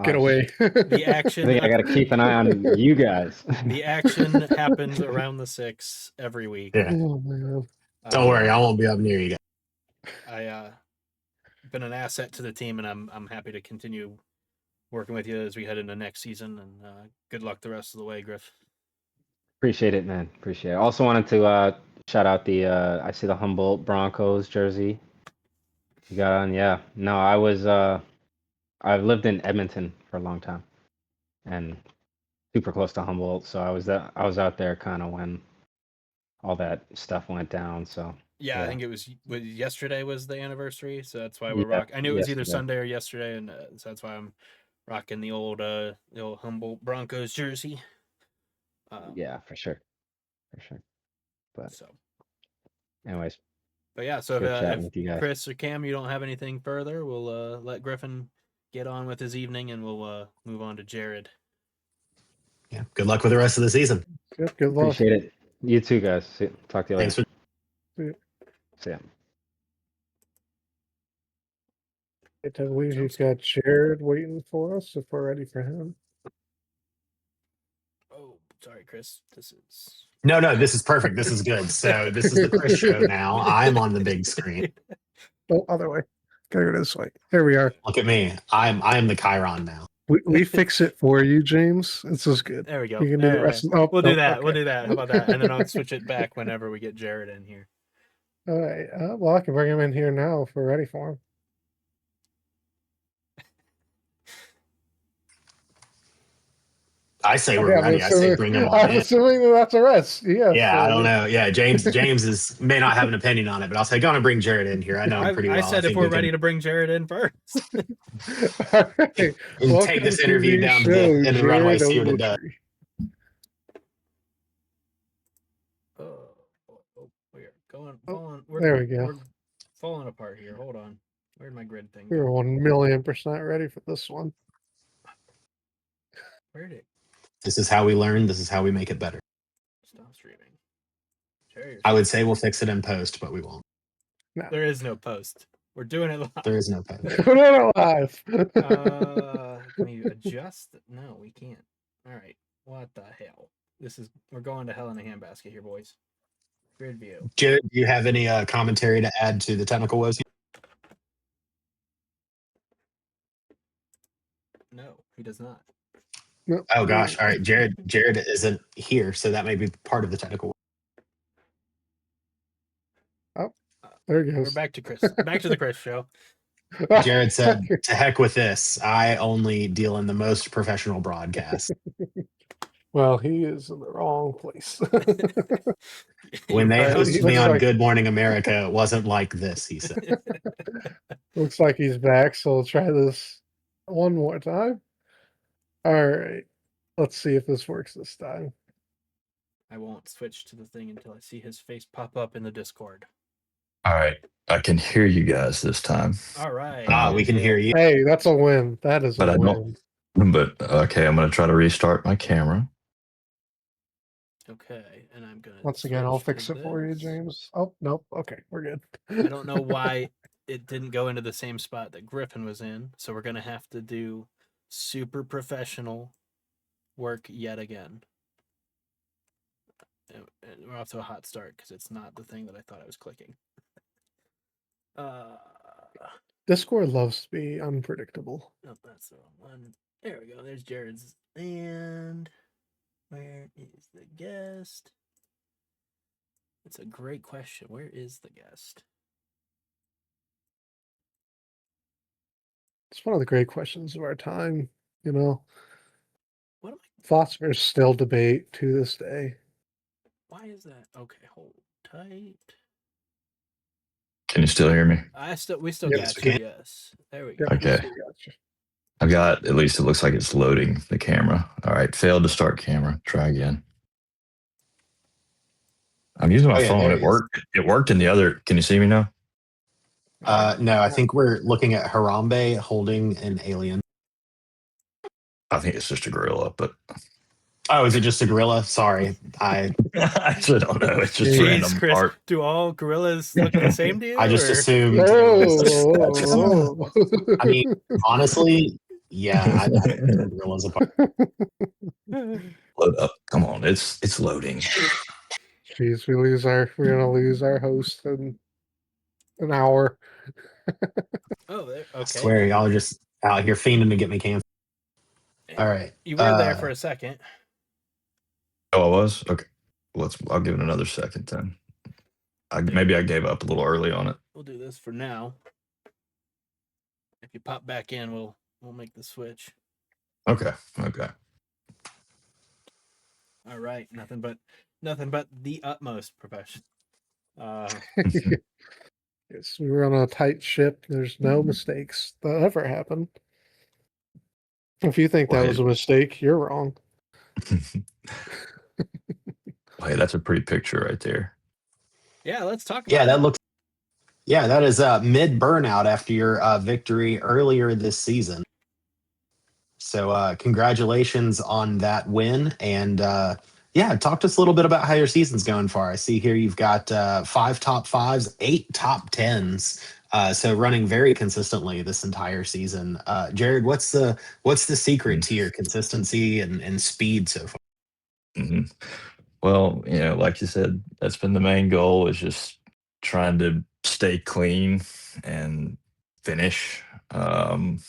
Get away. the I action. think I got to keep an eye on you guys. The action happens around the 6 every week. Yeah. Oh, man. Don't worry, I won't be up near you guys. I been an asset to the team, and I'm happy to continue working with you as we head into next season. And good luck the rest of the way, Griff. Appreciate it, man. Appreciate it. Also wanted to shout out the I see the Humboldt Broncos jersey you got on. Yeah. No, I've lived in Edmonton for a long time and super close to Humboldt, so I was out there kind of when all that stuff went down. So Yeah, I think it was yesterday was the anniversary, so that's why we're Yeah, rocking. I knew it was either yesterday. Sunday or yesterday, and so that's why I'm rocking the old Humboldt Broncos jersey. Yeah, for sure. But So, anyways, but yeah, so good chatting if with you guys. Chris or Cam, you don't have anything further, we'll let Griffin get on with his evening, and we'll move on to Jared. Yeah. Good luck with the rest of the season. Yep, good luck. Appreciate it. You too, guys. Talk to you later. Thanks for See ya. I believe he's got Jared waiting for us if we're ready for him. Oh, sorry, Chris. This is No, this is perfect. This is good. So this is the Chris show now. I'm on the big screen. Oh, other way. Gotta go this way. There we are. Look at me. I am the Chiron now. We fix it for you, James. This is good. There we go. You can do the rest. We'll do that. We'll do that. How about that? And then I'll switch it back whenever we get Jared in here. All right. Well, I can bring him in here now if we're ready for him. I say we're ready. I say bring them on I'm in. assuming that's a rest. Yeah. Yeah, I don't know. Yeah, James may not have an opinion on it, but I'll say go on and bring Jared in here. I know him pretty well. I said if we're ready to bring Jared in first. All right. and take this interview down to the end of the runway, see what it does. There we go. We're falling apart here. Hold on. Where'd my grid thing We're go? 1,000,000% ready for this one. Where'd it This is how we learn. This is how we make it better. stop streaming? Jared, I would say we'll fix it in post, but we won't. there is no post. We're doing it live. There is no post. Put it live. Can we adjust? No, we can't. All right. What the hell? We're going to hell in a handbasket here, boys. Grid view. Jared, do you have any commentary to add to the technical woes? No, he does not. No. Oh gosh. All right. Jared isn't here, so that may be part of the technical. There he We're goes. back to Chris. Back to the Chris show. Jared said, "To heck with this. I only deal in the most professional broadcast." Well, he is in the wrong place. When they Alright, he hosted me looks on like Good Morning America, it wasn't like this, he said. looks like he's back, so we'll try this one more time. All right. Let's see if this works this time. I won't switch to the thing until I see his face pop up in the Discord. All right. I can hear you guys this time. All right. Ah, Um, we can hear you. Hey, that's a win. That is a But I win. don't. But okay, I'm going to try to restart my camera. Okay, and I'm gonna. Once again, I'll switch fix to it for you, this. James. Oh, nope. Okay, we're good. I don't know why it didn't go into the same spot that Griffin was in, so we're gonna have to do super professional work yet again. And we're off to a hot start because it's not the thing that I thought I was clicking. Discord loves to be unpredictable. No, that's the wrong one. There we go. There's Jared's. And where is the guest? It's a great question. Where is the guest? It's one of the great questions of our time. You know, What am I? philosophers still debate to this day. Why is that? Okay, hold tight. Can you still hear me? We still Yes, got we you. can. Yes, there we go. Yep, Okay. we got you. I've got, at least it looks like it's loading the camera. All right. Failed to start camera. Try again. I'm using my Oh, yeah, phone. there It he is. worked. It worked in the other. Can you see me now? No, I think we're looking at Harambe holding an alien. I think it's just a gorilla, but Oh, is it just a gorilla? Sorry. I actually don't know. It's just Jeez, Jeez, random Chris, art. do all gorillas look the same to you? I just or- assumed it was. Oh, I mean, honestly, yeah, I picked some gorillas apart. Load up. Come on. It's loading. jeez, we're gonna lose our host in an hour. Oh, there. I Okay. swear, y'all are just out here fiending to get me canceled. All right. You were there for a second. Oh, I was? Okay. I'll give it another second then. Maybe I gave up a little early on it. We'll do this for now. If you pop back in, we'll make the switch. Okay. Okay. All right. Nothing but the utmost profession. Yes, we were on a tight ship. There's no mistakes that ever happen. If you think that was a mistake, you're wrong. Hey, that's a pretty picture right there. Yeah, let's talk about Yeah, that it. looks. Yeah, that is mid burnout after your victory earlier this season. So congratulations on that win. And yeah, talk to us a little bit about how your season's going far. I see here you've got 5 top 5s, 8 top 10s. So running very consistently this entire season. Jared, what's the secret to your consistency and speed so far? Mm-hmm. Well, like you said, that's been the main goal, is just trying to stay clean and finish. And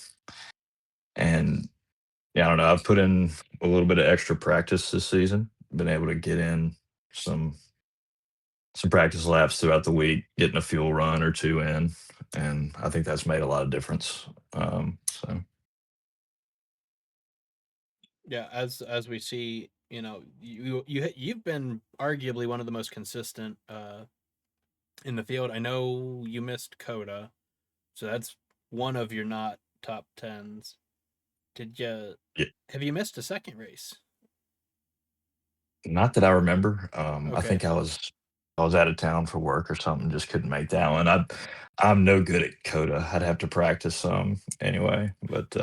yeah, I don't know. I've put in a little bit of extra practice this season. Been able to get in some practice laps throughout the week, getting a fuel run or two in, and I think that's made a lot of difference. So Yeah, as we see, you've been arguably one of the most consistent in the field. I know you missed CotA, so that's one of your not top 10s. Have you missed a second race? not that I remember. I Okay. think I was out of town for work or something, just couldn't make that one. I'm no good at CotA. I'd have to practice some anyway. But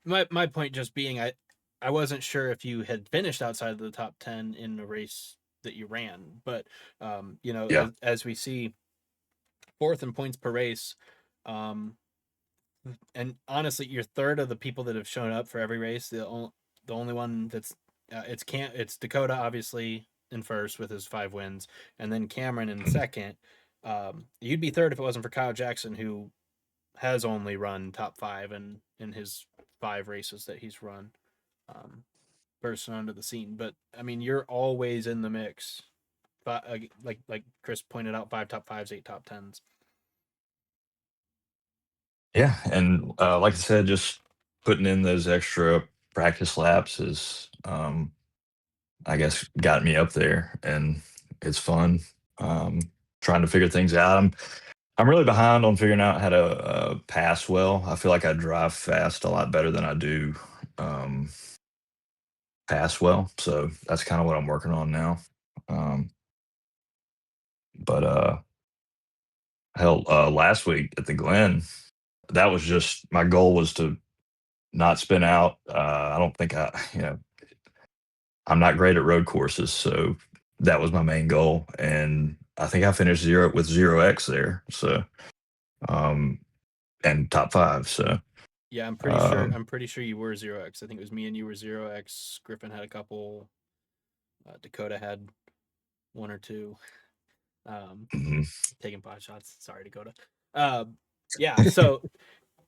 My point just being, I wasn't sure if you had finished outside of the top 10 in the race that you ran, but Yeah. as we see, fourth in points per race, and honestly, you're third of the people that have shown up for every race. The only one that's it's Dakota, obviously, in first with his 5 wins, and then Cameron in second. You'd be third if it wasn't for Kyle Jackson, who has only run top 5 in his 5 races that he's run. Person onto the scene, but I mean, you're always in the mix. But like Chris pointed out, 5 top 5s, 8 top 10s. Yeah, and like I said, just putting in those extra practice laps is, I guess, got me up there, and it's fun. Trying to figure things out. I'm really behind on figuring out how to pass well. I feel like I drive fast a lot better than I do um, pass well. So that's kind of what I'm working on now. Um, but hell, last week at the Glen, that was just my goal was to not spin out. I don't think I'm not great at road courses, so that was my main goal, and I think I finished 0x there. So, um, and top five. So, Yeah, I'm pretty sure. um, I'm pretty sure you were 0x. I think it was me and you were 0x. Griffin had a couple. Dakota had one or two. mhm. Taking pot shots. Sorry, Dakota. Yeah. So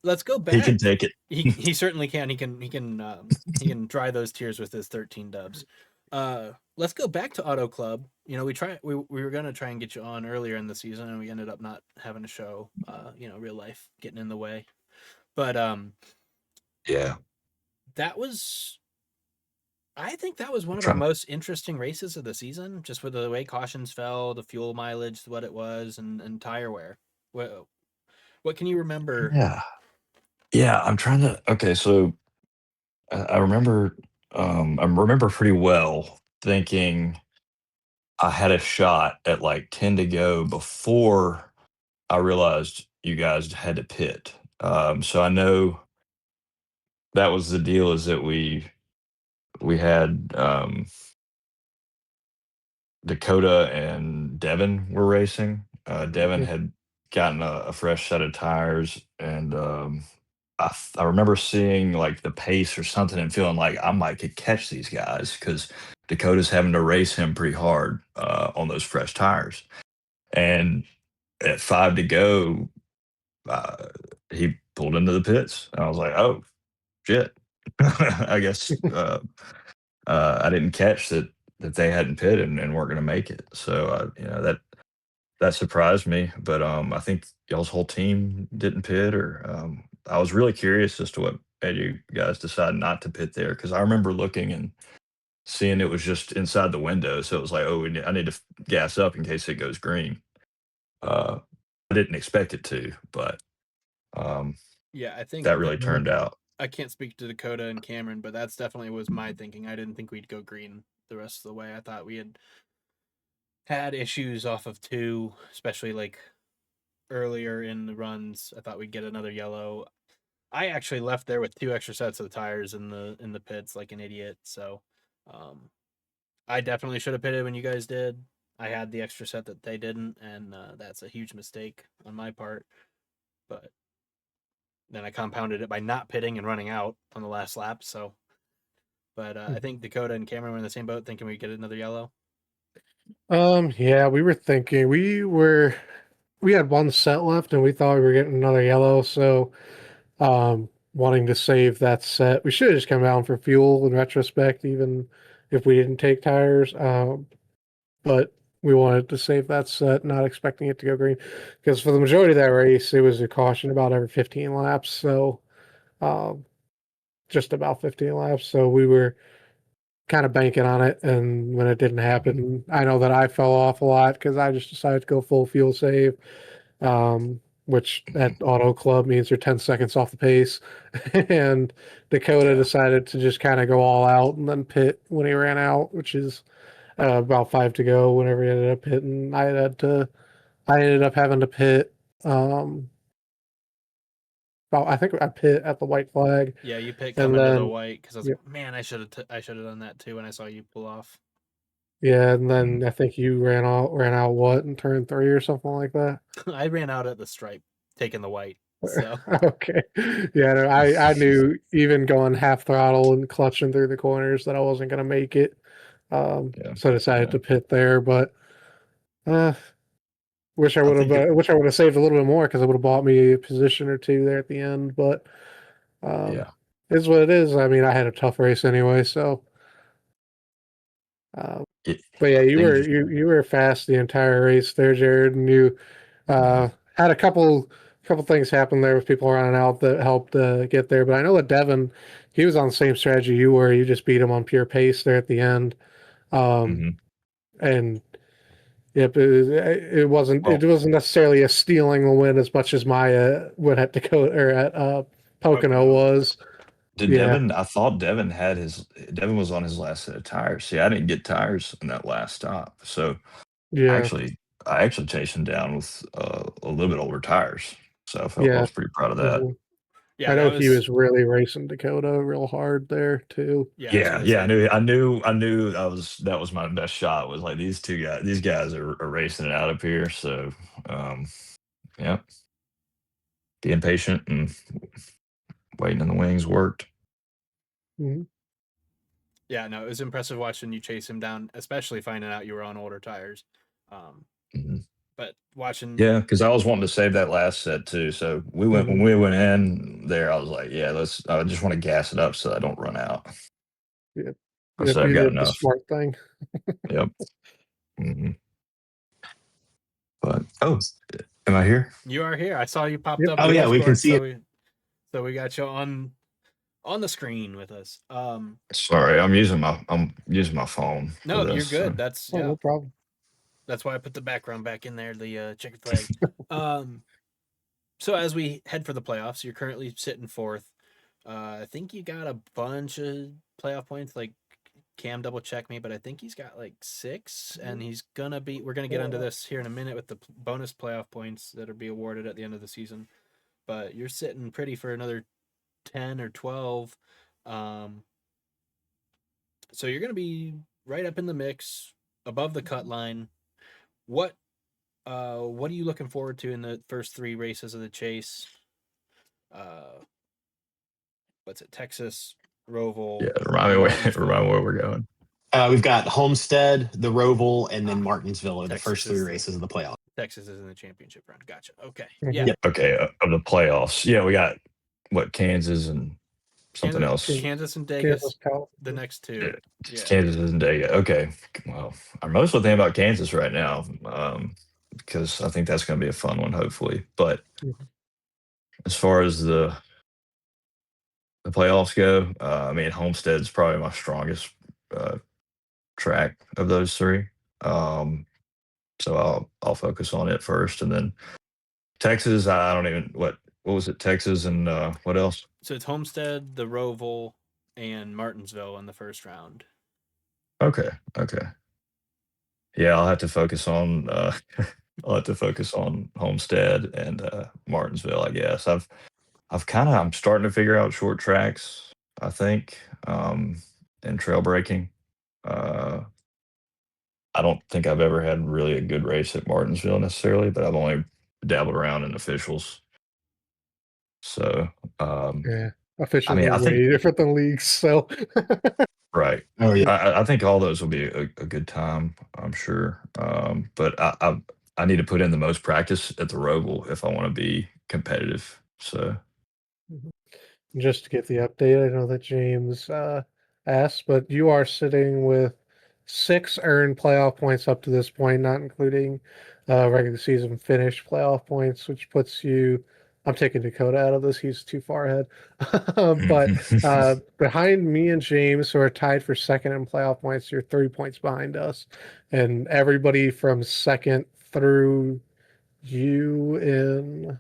let's go He can back. take it. He certainly can. He can dry those tears with his 13 dubs. Let's go back to Auto Club. We were gonna try and get you on earlier in the season, and we ended up not having a show. Real life getting in the way. But Yeah, that was I think that was one I'm of our trying. most interesting races of the season, just with the way cautions fell, the fuel mileage, what it was, and tire wear. What can you remember? Yeah, yeah. I'm trying to. Okay, so I remember. I remember pretty well thinking I had a shot at like 10 to go before I realized you guys had to pit. So I know that was the deal is that we had Dakota and Devin were racing. Devin Mhm. had gotten a fresh set of tires, and I remember seeing like the pace or something and feeling like I might could catch these guys because Dakota's having to race him pretty hard on those fresh tires. And at 5 to go, uh, he pulled into the pits, and I was like, "Oh shit!" I guess I didn't catch that they hadn't pitted and weren't going to make it. So that surprised me. But I think y'all's whole team didn't pit, or I was really curious as to what made you guys decide not to pit there because I remember looking and seeing it was just inside the window. So it was like, oh, I need to gas up in case it goes green. Uh, I didn't expect it to, but um, Yeah, I think that that really turned out. I can't speak to Dakota and Cameron, but that's definitely was my thinking. I didn't think we'd go green the rest of the way. I thought we had issues off of two, especially like earlier in the runs. I thought we'd get another yellow. I actually left there with two extra sets of the tires in the pits like an idiot. So um, I definitely should have pitted when you guys did. I had the extra set that they didn't, and that's a huge mistake on my part. But then I compounded it by not pitting and running out on the last lap. So, but I think Dakota and Cameron were in the same boat, thinking we'd get another yellow. Yeah, we were thinking we had one set left and we thought we were getting another yellow, so wanting to save that set. We should have just come down for fuel in retrospect, even if we didn't take tires. But we wanted to save that set, not expecting it to go green. Because for the majority of that race, it was a caution about every 15 laps. So um, just about 15 laps. So we were kind of banking on it. And when it didn't happen, I know that I fell off a lot because I just decided to go full fuel save, which at Auto Club means you're 10 seconds off the pace. And Dakota Yeah, decided to just kind of go all out and then pit when he ran out, which is about 5 to go. Whenever he ended up hitting, I ended up having to pit. Um, I think I pit at the white flag, Yeah, you picked and coming to the then white because I was yeah, like, man, I should have done that too when I saw you pull off. yeah, and mhm, then I think you ran out what in turn 3 or something like that. I ran out at the stripe, taking the white. So Okay, yeah, no, I knew even going half throttle and clutching through the corners that I wasn't gonna make it. yeah, So I decided yeah. to pit there, but uh, I think it. wish I would have saved a little bit more because it would have bought me a position or two there at the end. But um, Yeah, it's what it is. I mean, I had a tough race anyway, so. Um, it, but yeah, I think you were fast the entire race there, Jared, and you had a couple couple things happened there with people running out that helped get there. But I know that Devin, he was on the same strategy you were. You just beat him on pure pace there at the end. Mhm. And yep, it wasn't Oh. it wasn't necessarily a stealing the win as much as Maya would at Dakota or at Pocono was. Did Yeah. Devin? I thought Devin was on his last set of tires. See, I didn't get tires in that last stop, so Yeah. I actually chased him down with a little bit older tires. So I Yeah. was pretty proud of that. Mhm. Yeah, I know that he was really racing Dakota real hard there too. Yeah, I was gonna Yeah. say. I knew that was my best shot. Was like these guys are racing it out up here. So, yeah, being patient and waiting in the wings worked. Mhm. Yeah, no, it was impressive watching you chase him down, especially finding out you were on older tires. Mhm. But watching, Yeah, because I was wanting to save that last set too. So when we went in there, I was like, yeah, I just want to gas it up so I don't run out. Yep. I Yep, said I've you got did the enough. smart thing. Yep. hmm But am I here? you are here. I saw you popped Yep. up. Oh in yeah, we can Discord, see it. so we got you on the screen with us. Sorry, I'm using my phone. For No, this, you're so. good. That's Oh, no problem. That's why I put the background back in there, the checkered flag. So as we head for the playoffs, you're currently sitting fourth. I think you got a bunch of playoff points. Like Cam double check me, but I think he's got like 6, and he's gonna be. We're gonna get into this here in a minute with the bonus playoff points that are be awarded at the end of the season. But you're sitting pretty for another 10 or 12. So you're gonna be right up in the mix, above the cut line. What what are you looking forward to in the first 3 races of the chase? What's it? Texas, Roval, Yeah, and remind me Martinsville. where we're going. We've got Homestead, the Roval, and then Martinsville are the Texas first 3 is the races of the playoff. Texas is in the championship round. Gotcha. Okay. Mhm. Yeah. Yep. Okay, of the playoffs. Yeah, we got what Kansas and something else. Kansas and Kansas, Vegas, California. the next 2. Yeah, just Yeah. Kansas isn't there yet. Okay, well, I'm mostly thinking about Kansas right now, because I think that's going to be a fun one, hopefully. But Mhm. as far as the playoffs go, I mean, Homestead's probably my strongest track of those 3. So I'll focus on it first, and then Texas. I don't even what was it? Texas and what else? So it's Homestead, the Roval, and Martinsville in the first round. Okay. Yeah, I'll have to focus on I'll have to focus on Homestead and Martinsville, I guess. I'm starting to figure out short tracks, I think, and trail breaking. Uh, I don't think I've ever had really a good race at Martinsville necessarily, but I've only dabbled around in officials. So, Yeah. I Officials mean, are I think way different than leagues. So right. Oh yeah. I think all those will be a good time, I'm sure. But I need to put in the most practice at the Roval if I want to be competitive. So just to get the update, I know that James asked, but you are sitting with 6 earned playoff points up to this point, not including regular season finish playoff points, which puts you. I'm taking Dakota out of this; he's too far ahead. But behind me and James, who are tied for second in playoff points, you're 3 points behind us, and everybody from second through you in.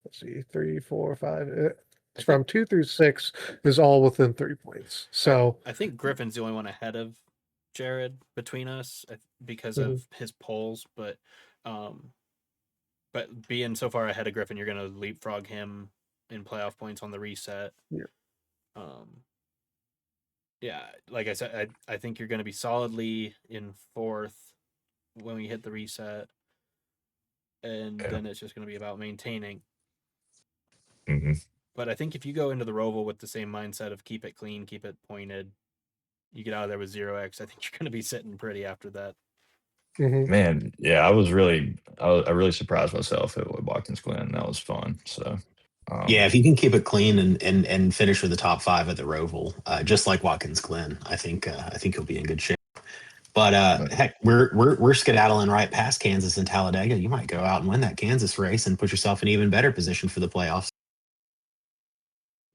Let's see, 3, 4, 5. I From think 2 through 6 is all within 3 points. So I think Griffin's the only one ahead of Jared between us because Mhm. of his polls, um, but being so far ahead of Griffin, you're going to leapfrog him in playoff points on the reset. Yeah. Yeah, like I said, I think you're going to be solidly in fourth when we hit the reset, and Yeah. then it's just going to be about maintaining. hmm But I think if you go into the Roval with the same mindset of keep it clean, keep it pointed, you get out of there with 0x. I think you're going to be sitting pretty after that. Mhm. Man, yeah, I really surprised myself at Watkins Glen. That was fun. So Yeah, if you can keep it clean and finish with the top 5 at the Roval, just like Watkins Glen, I think you'll be in good shape. But But heck, we're skedaddling right past Kansas and Talladega. You might go out and win that Kansas race and put yourself in even better position for the playoffs.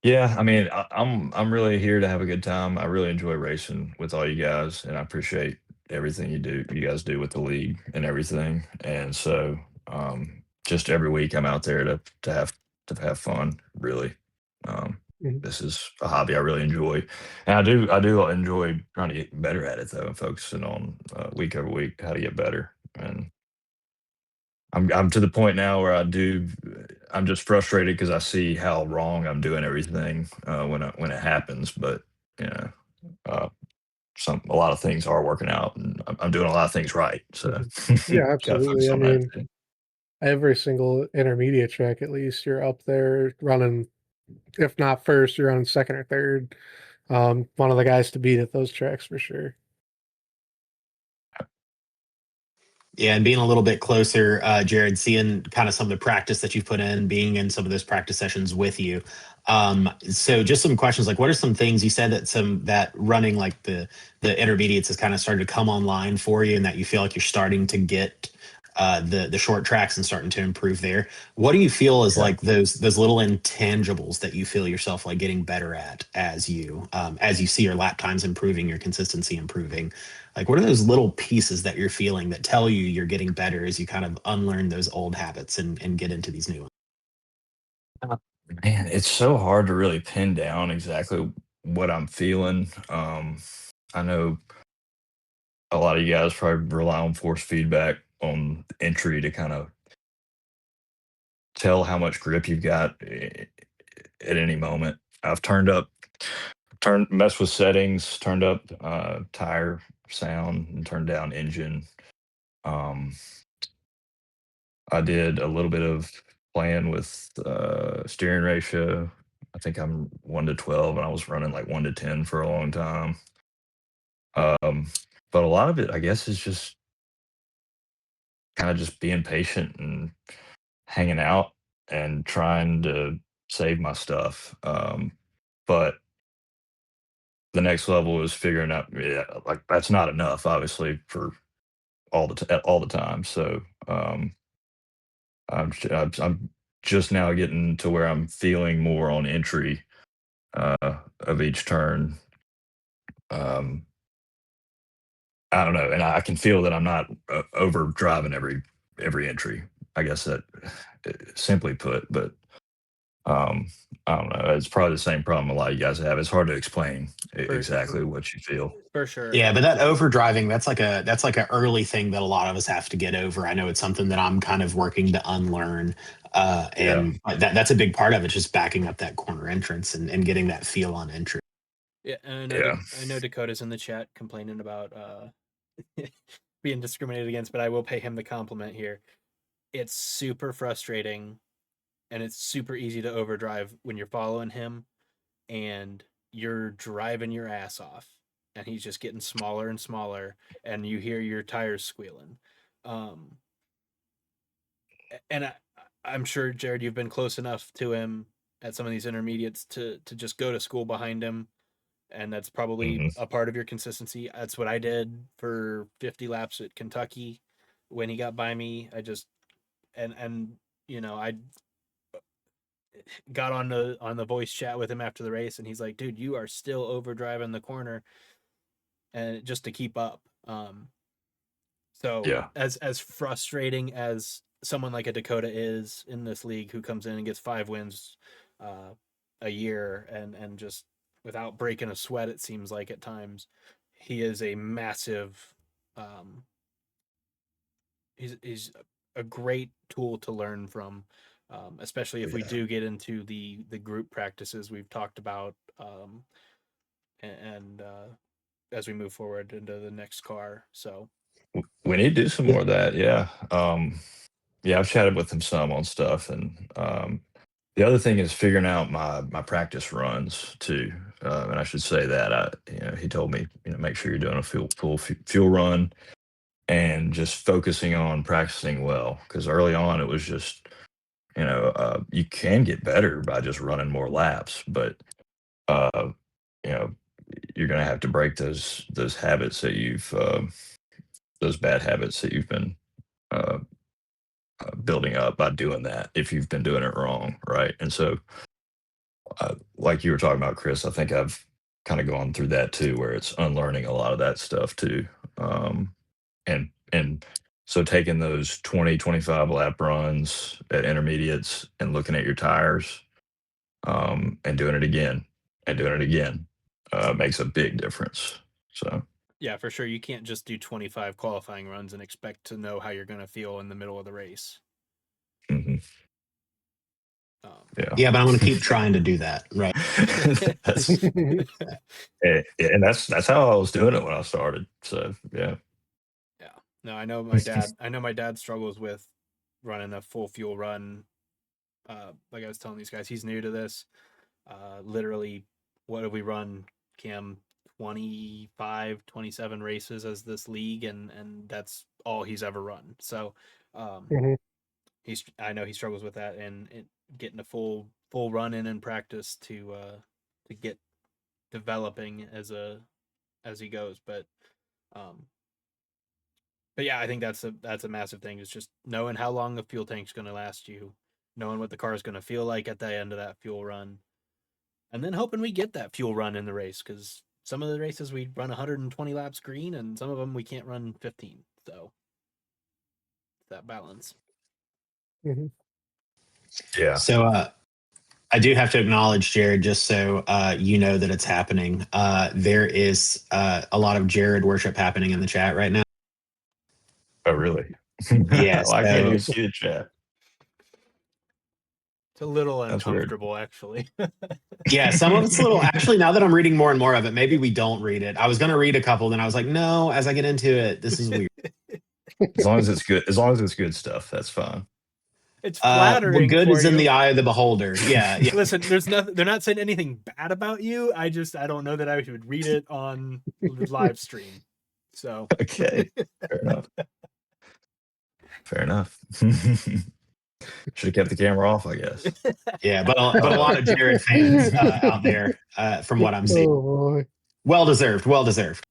yeah, I mean, I'm really here to have a good time. I really enjoy racing with all you guys, and I appreciate everything you guys do with the league and everything. And so, just every week I'm out there to have fun. Really, um, Mhm. this is a hobby I really enjoy, and I do enjoy trying to get better at it though, and focusing on week over week how to get better. And I'm to the point now where I'm just frustrated because I see how wrong I'm doing everything when it happens. But you know, uh, a lot of things are working out, and I'm doing a lot of things right. So Mhm. Yeah, gotta absolutely. focus I on that mean, too. every single intermediate track, at least you're up there running. If not first, you're on second or third. One of the guys to beat at those tracks for sure. Yeah, and being a little bit closer, Jared, seeing kind of some of the practice that you've put in, being in some of those practice sessions with you. So just some questions like what are some things you said that running like the intermediates has kind of started to come online for you and that you feel like you're starting to get the short tracks and starting to improve there. What do you feel is Yeah. like those little intangibles that you feel yourself like getting better at as you see your lap times improving, your consistency improving? Like, what are those little pieces that you're feeling that tell you you're getting better as you kind of unlearn those old habits and get into these new ones? Man, it's so hard to really pin down exactly what I'm feeling. I know a lot of you guys probably rely on force feedback on entry to kind of tell how much grip you've got at any moment. I've messed with settings, turned up tire sound, and turned down engine. Um, I did a little bit of playing with steering ratio. I think I'm 1 to 12, and I was running like 1 to 10 for a long time. Um, but a lot of it, I guess, is just kind of just being patient and hanging out and trying to save my stuff. But the next level is figuring out, yeah, like that's not enough, obviously, for all the time. So I'm just now getting to where I'm feeling more on entry of each turn. Um, I don't know, and I can feel that I'm not over driving every entry. I guess that simply put, but um, I don't know. It's probably the same problem a lot of you guys have. It's hard to explain For exactly what you feel. for sure. Yeah, but that overdriving, that's like a early thing that a lot of us have to get over. I know it's something that I'm kind of working to unlearn. Yeah, And that's a big part of it, just backing up that corner entrance and getting that feel on entry. Yeah, and yeah, I know Dakota's in the chat complaining about being discriminated against, but I will pay him the compliment here. It's super frustrating and it's super easy to overdrive when you're following him and you're driving your ass off and he's just getting smaller and smaller and you hear your tires squealing. Um and I'm sure Jared you've been close enough to him at some of these intermediates to just go to school behind him and that's probably hmm a part of your consistency. That's what I did for 50 laps at Kentucky when he got by me. I just and you know, I got on the voice chat with him after the race and he's like, "Dude, you are still overdriving the corner and just to keep up." So yeah, as frustrating as someone like a Dakota is in this league who comes in and gets 5 wins uh, a year and just without breaking a sweat, it seems like at times, he is a massive. Um, he's a great tool to learn from, especially if we yeah. do get into the group practices we've talked about, and as we move forward into the next car. So We need to do some more of that. Yeah, yeah. I've chatted with him some on stuff, and the other thing is figuring out my practice runs too. And I should say that he told me, make sure you're doing a full fuel run and just focusing on practicing well. Because early on, it was just, you can get better by just running more laps, but uh, you know, you're going to have to break those habits that those bad habits that you've been uh, building up by doing that if you've been doing it wrong, right? And so, like you were talking about, Chris, I think I've kind of gone through that too, where it's unlearning a lot of that stuff too. And so taking those 20, 25 lap runs at intermediates and looking at your tires, and doing it again and doing it again, makes a big difference. So Yeah, for sure. You can't just do 25 qualifying runs and expect to know how you're going to feel in the middle of the race. mhm, Um, Yeah, but I'm going to keep trying to do that. Right. that's and that's how I was doing it when I started. So yeah. yeah. No, I know my dad. I know my dad struggles with running a full fuel run. Like I was telling these guys, he's new to this. Literally, what have we run, Cam? 25, 27 races as this league, and that's all he's ever run. So, Mhm. I know he struggles with that, and getting a full run in practice to get developing as he goes. But yeah, I think that's a massive thing. It's just knowing how long the fuel tank's going to last you, knowing what the car is going to feel like at the end of that fuel run, and then hoping we get that fuel run in the race, because some of the races we run 120 laps green, and some of them we can't run 15. So that balance. Mhm. Yeah. So I do have to acknowledge, Jared, just so you know that it's happening. There is a lot of Jared worship happening in the chat right now. Oh, really? Yeah, Well, I can't so even see the chat. It's a little That's weird. uncomfortable, actually. yeah, some of it's a little. Actually, now that I'm reading more and more of it, maybe we don't read it. I was going to read a couple, then I was like, no. As I get into it, this is weird. As long as it's good, as long as it's good stuff, that's fine. It's Well, flattering good for is in you. the eye of the beholder. Yeah, yeah. Listen, there's nothing. They're not saying anything bad about you. I don't know that I would read it on the live stream. So Okay, fair enough. Fair enough. Should have kept the camera off, I guess. Yeah, but a lot of Jared fans out there, from what I'm seeing. Oh boy. Well deserved. Well deserved.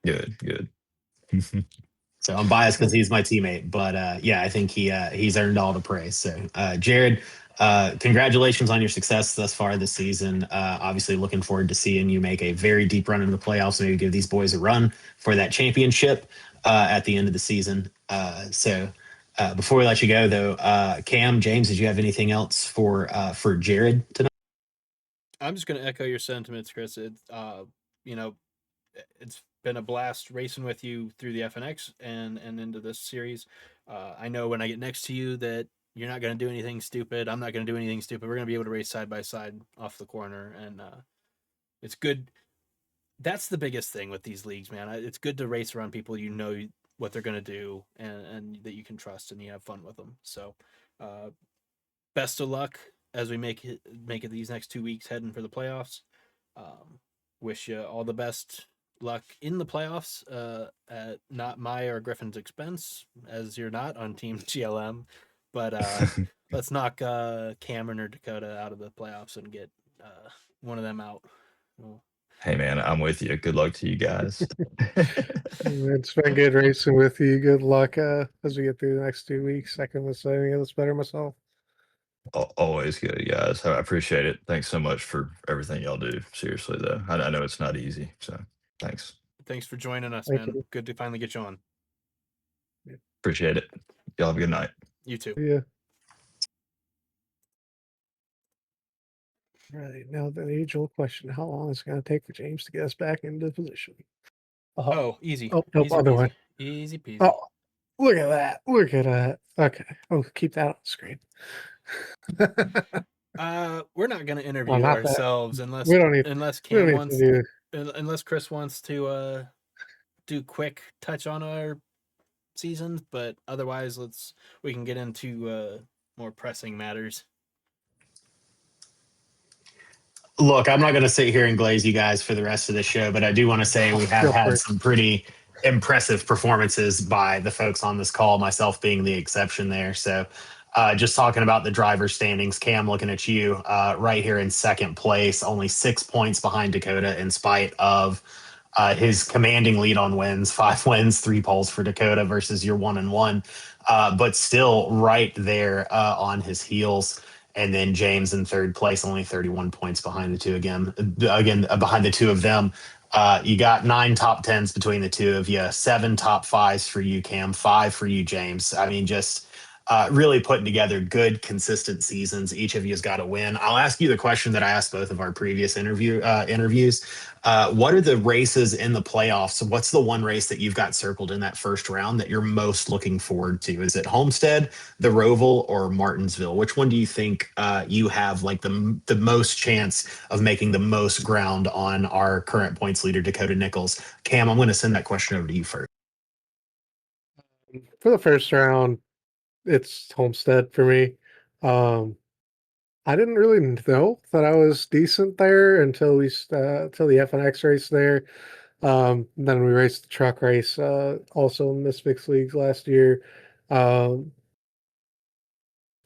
Good, good. So I'm biased because he's my teammate, but yeah, I think he's earned all the praise. So Jared, congratulations on your success thus far this season. Obviously, looking forward to seeing you make a very deep run into the playoffs. Maybe give these boys a run for that championship at the end of the season. So before we let you go, though, Cam, James, did you have anything else for Jared tonight? I'm just going to echo your sentiments, Chris. You know, it's been a blast racing with you through the FNX and into this series. I know when I get next to you that you're not going to do anything stupid. I'm not going to do anything stupid. We're going to be able to race side by side off the corner, and it's good. That's the biggest thing with these leagues, man. It's good to race around people you know what they're going to do, and that you can trust and you have fun with them. So, best of luck as we make it these next 2 weeks heading for the playoffs. Wish you all the best luck in the playoffs, at not my or Griffin's expense, as you're not on Team GLM. But let's knock Cameron or Dakota out of the playoffs and get one of them out. Well, Hey, man, I'm with you. Good luck to you guys. It's been good racing with you. Good luck as we get through the next 2 weeks. I can say any of this better myself. Always good, guys. I appreciate it. Thanks so much for everything y'all do. Seriously, though, I know it's not easy. So thanks. thanks for joining us, Thank man. you. Good to finally get you on. Appreciate it. Y'all have a good night. You too. Yeah. Right. Now the age-old question: how long is it going to take for James to get us back into position? Oh, easy. Oh, nope, Easy other peasy. way. Easy peasy. Oh, look at that! Look at that. Okay. Oh, keep that on the screen. We're not gonna interview Well, not that. ourselves unless We don't need. unless We don't Cam need wants to do. unless Chris wants to do quick touch on our seasons, but otherwise we can get into more pressing matters. Look, I'm not going to sit here and glaze you guys for the rest of the show, but I do want to say we have Feel had free. some pretty impressive performances by the folks on this call, myself being the exception there. So Just talking about the driver standings, Cam, looking at you right here in second place, only 6 points behind Dakota, in spite of his commanding lead on wins, 5 wins, 3 poles for Dakota versus your 1-1, but still right there on his heels. And then James in third place, only 31 points behind the two again. Behind the two of them. You got 9 top 10s between the two of you, 7 top 5s for you, Cam, 5 for you, James. I mean, just really putting together good, consistent seasons. Each of you has got to win. I'll ask you the question that I asked both of our previous interviews. What are the races in the playoffs? What's the one race that you've got circled in that first round that you're most looking forward to? Is it Homestead, the Roval, or Martinsville? Which one do you think you have like the most chance of making the most ground on our current points leader, Dakota Nichols? Cam, I'm going to send that question over to you first. For the first round, it's Homestead for me. I didn't really know that I was decent there until until the FNX race there. Then we raced the truck race also in Misfix Leagues last year. Um,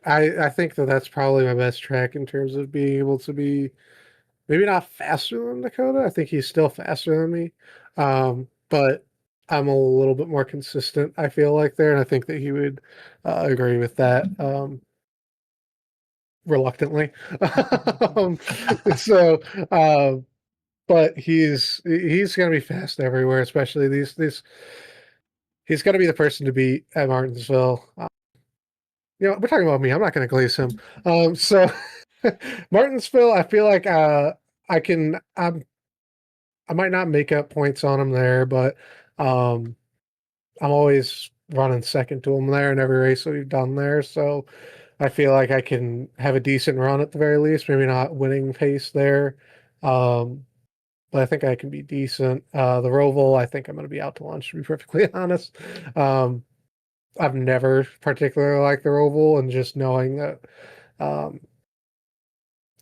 I think that that's probably my best track in terms of being able to be maybe not faster than Dakota. I think he's still faster than me, but I'm a little bit more consistent. I feel like there, and I think that he would agree with that. Reluctantly. um, so, but he's going to be fast everywhere, especially these. He's going to be the person to beat at Martinsville. We're talking about me. I'm not going to glaze him. So Martinsville, I feel like I can. I might not make up points on him there, but I'm always running second to him there in every race that we've done there. So I feel like I can have a decent run at the very least, maybe not winning pace there. But I think I can be decent. The Roval, I think I'm going to be out to lunch, to be perfectly honest. I've never particularly liked the Roval, and just knowing that,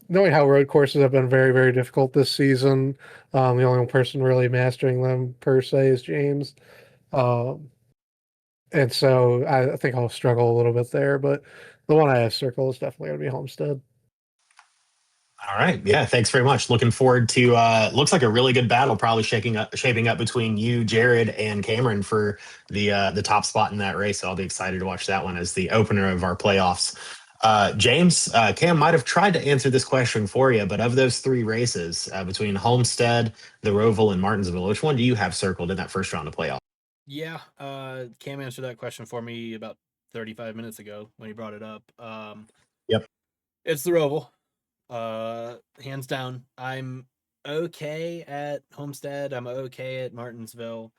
knowing how road courses have been very, very difficult this season, the only person really mastering them per se is James. And so I think I'll struggle a little bit there, but the one I have circled is definitely going to be Homestead. All right. Yeah. Thanks very much. Looking forward to looks like a really good battle probably shaping up between you, Jared, and Cameron for the top spot in that race. So I'll be excited to watch that one as the opener of our playoffs. James, Cam might have tried to answer this question for you, but of those 3 races between Homestead, the Roval, and Martinsville, which one do you have circled in that first round of playoffs? Yeah, Cam answered that question for me about 35 minutes ago when he brought it up. Yep. It's the Roval. Hands down. I'm okay at Homestead. I'm okay at Martinsville.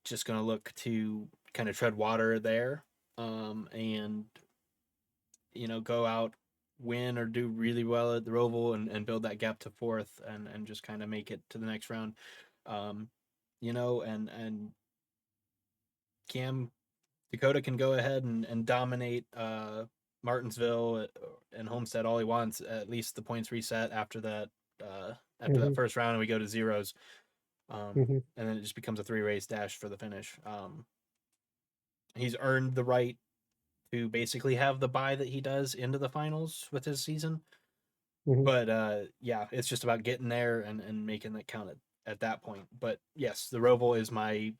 Just gonna look to kind of tread water there. And go out, win or do really well at the Roval and build that gap to fourth and just kind of make it to the next round. And Cam Dakota can go ahead and dominate Martinsville and Homestead all he wants. At least the points reset after that that first round, and we go to zeros. And then it just becomes a 3-race dash for the finish. He's earned the right to basically have the bye that he does into the finals with his season. But yeah, it's just about getting there and making that count at that point. But yes, the Roval is my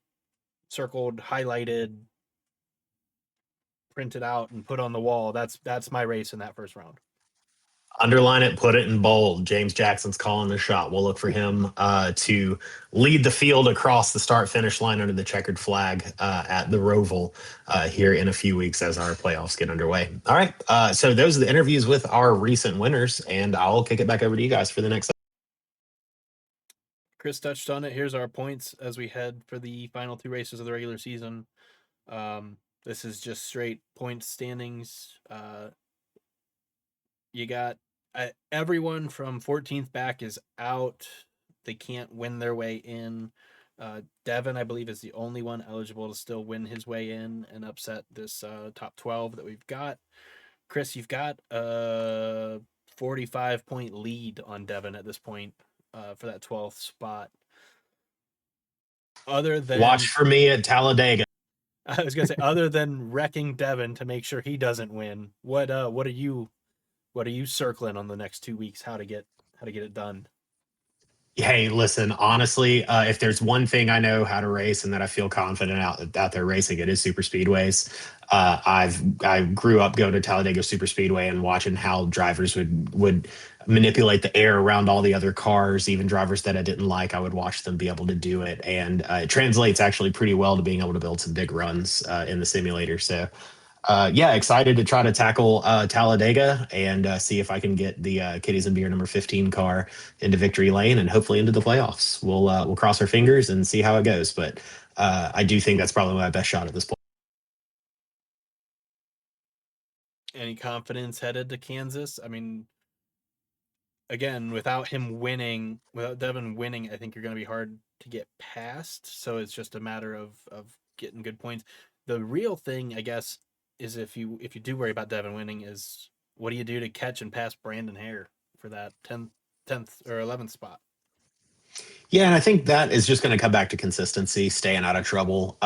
circled, highlighted, printed out, and put on the wall. That's my race in that first round. Underline it, put it in bold. James Jackson's calling the shot. We'll look for him to lead the field across the start-finish line under the checkered flag at the Roval here in a few weeks as our playoffs get underway. All right, so those are the interviews with our recent winners, and I'll kick it back over to you guys for the next. Chris touched on it. Here's our points as we head for the final 2 races of the regular season. This is just straight point standings. You got everyone from 14th back is out. They can't win their way in. Devin, I believe, is the only one eligible to still win his way in and upset this top 12 that we've got. Chris, you've got a 45-point lead on Devin at this point for that 12th spot. Other than Watch for me at Talladega. I was gonna say, other than wrecking Devin to make sure he doesn't win, what are you circling on the next 2 weeks? How to get it done? Hey, listen, honestly, if there's one thing I know how to race and that I feel confident out there racing, it is super speedways. I grew up going to Talladega Super Speedway and watching how drivers would manipulate the air around all the other cars, even drivers that I didn't like. I would watch them be able to do it, and it translates actually pretty well to being able to build some big runs in the simulator. So yeah, excited to try to tackle Talladega and see if I can get the Kitties and Beer number 15 car into victory lane and hopefully into the playoffs. We'll cross our fingers and see how it goes. But I do think that's probably my best shot at this point. Any confidence headed to Kansas? I mean, again, without Devin winning, I think you're going to be hard to get past. So it's just a matter of getting good points. The real thing, I guess, is if you do worry about Devin winning, is what do you do to catch and pass Brandon Hare for that 10th or 11th spot? Yeah, and I think that is just going to come back to consistency, staying out of trouble.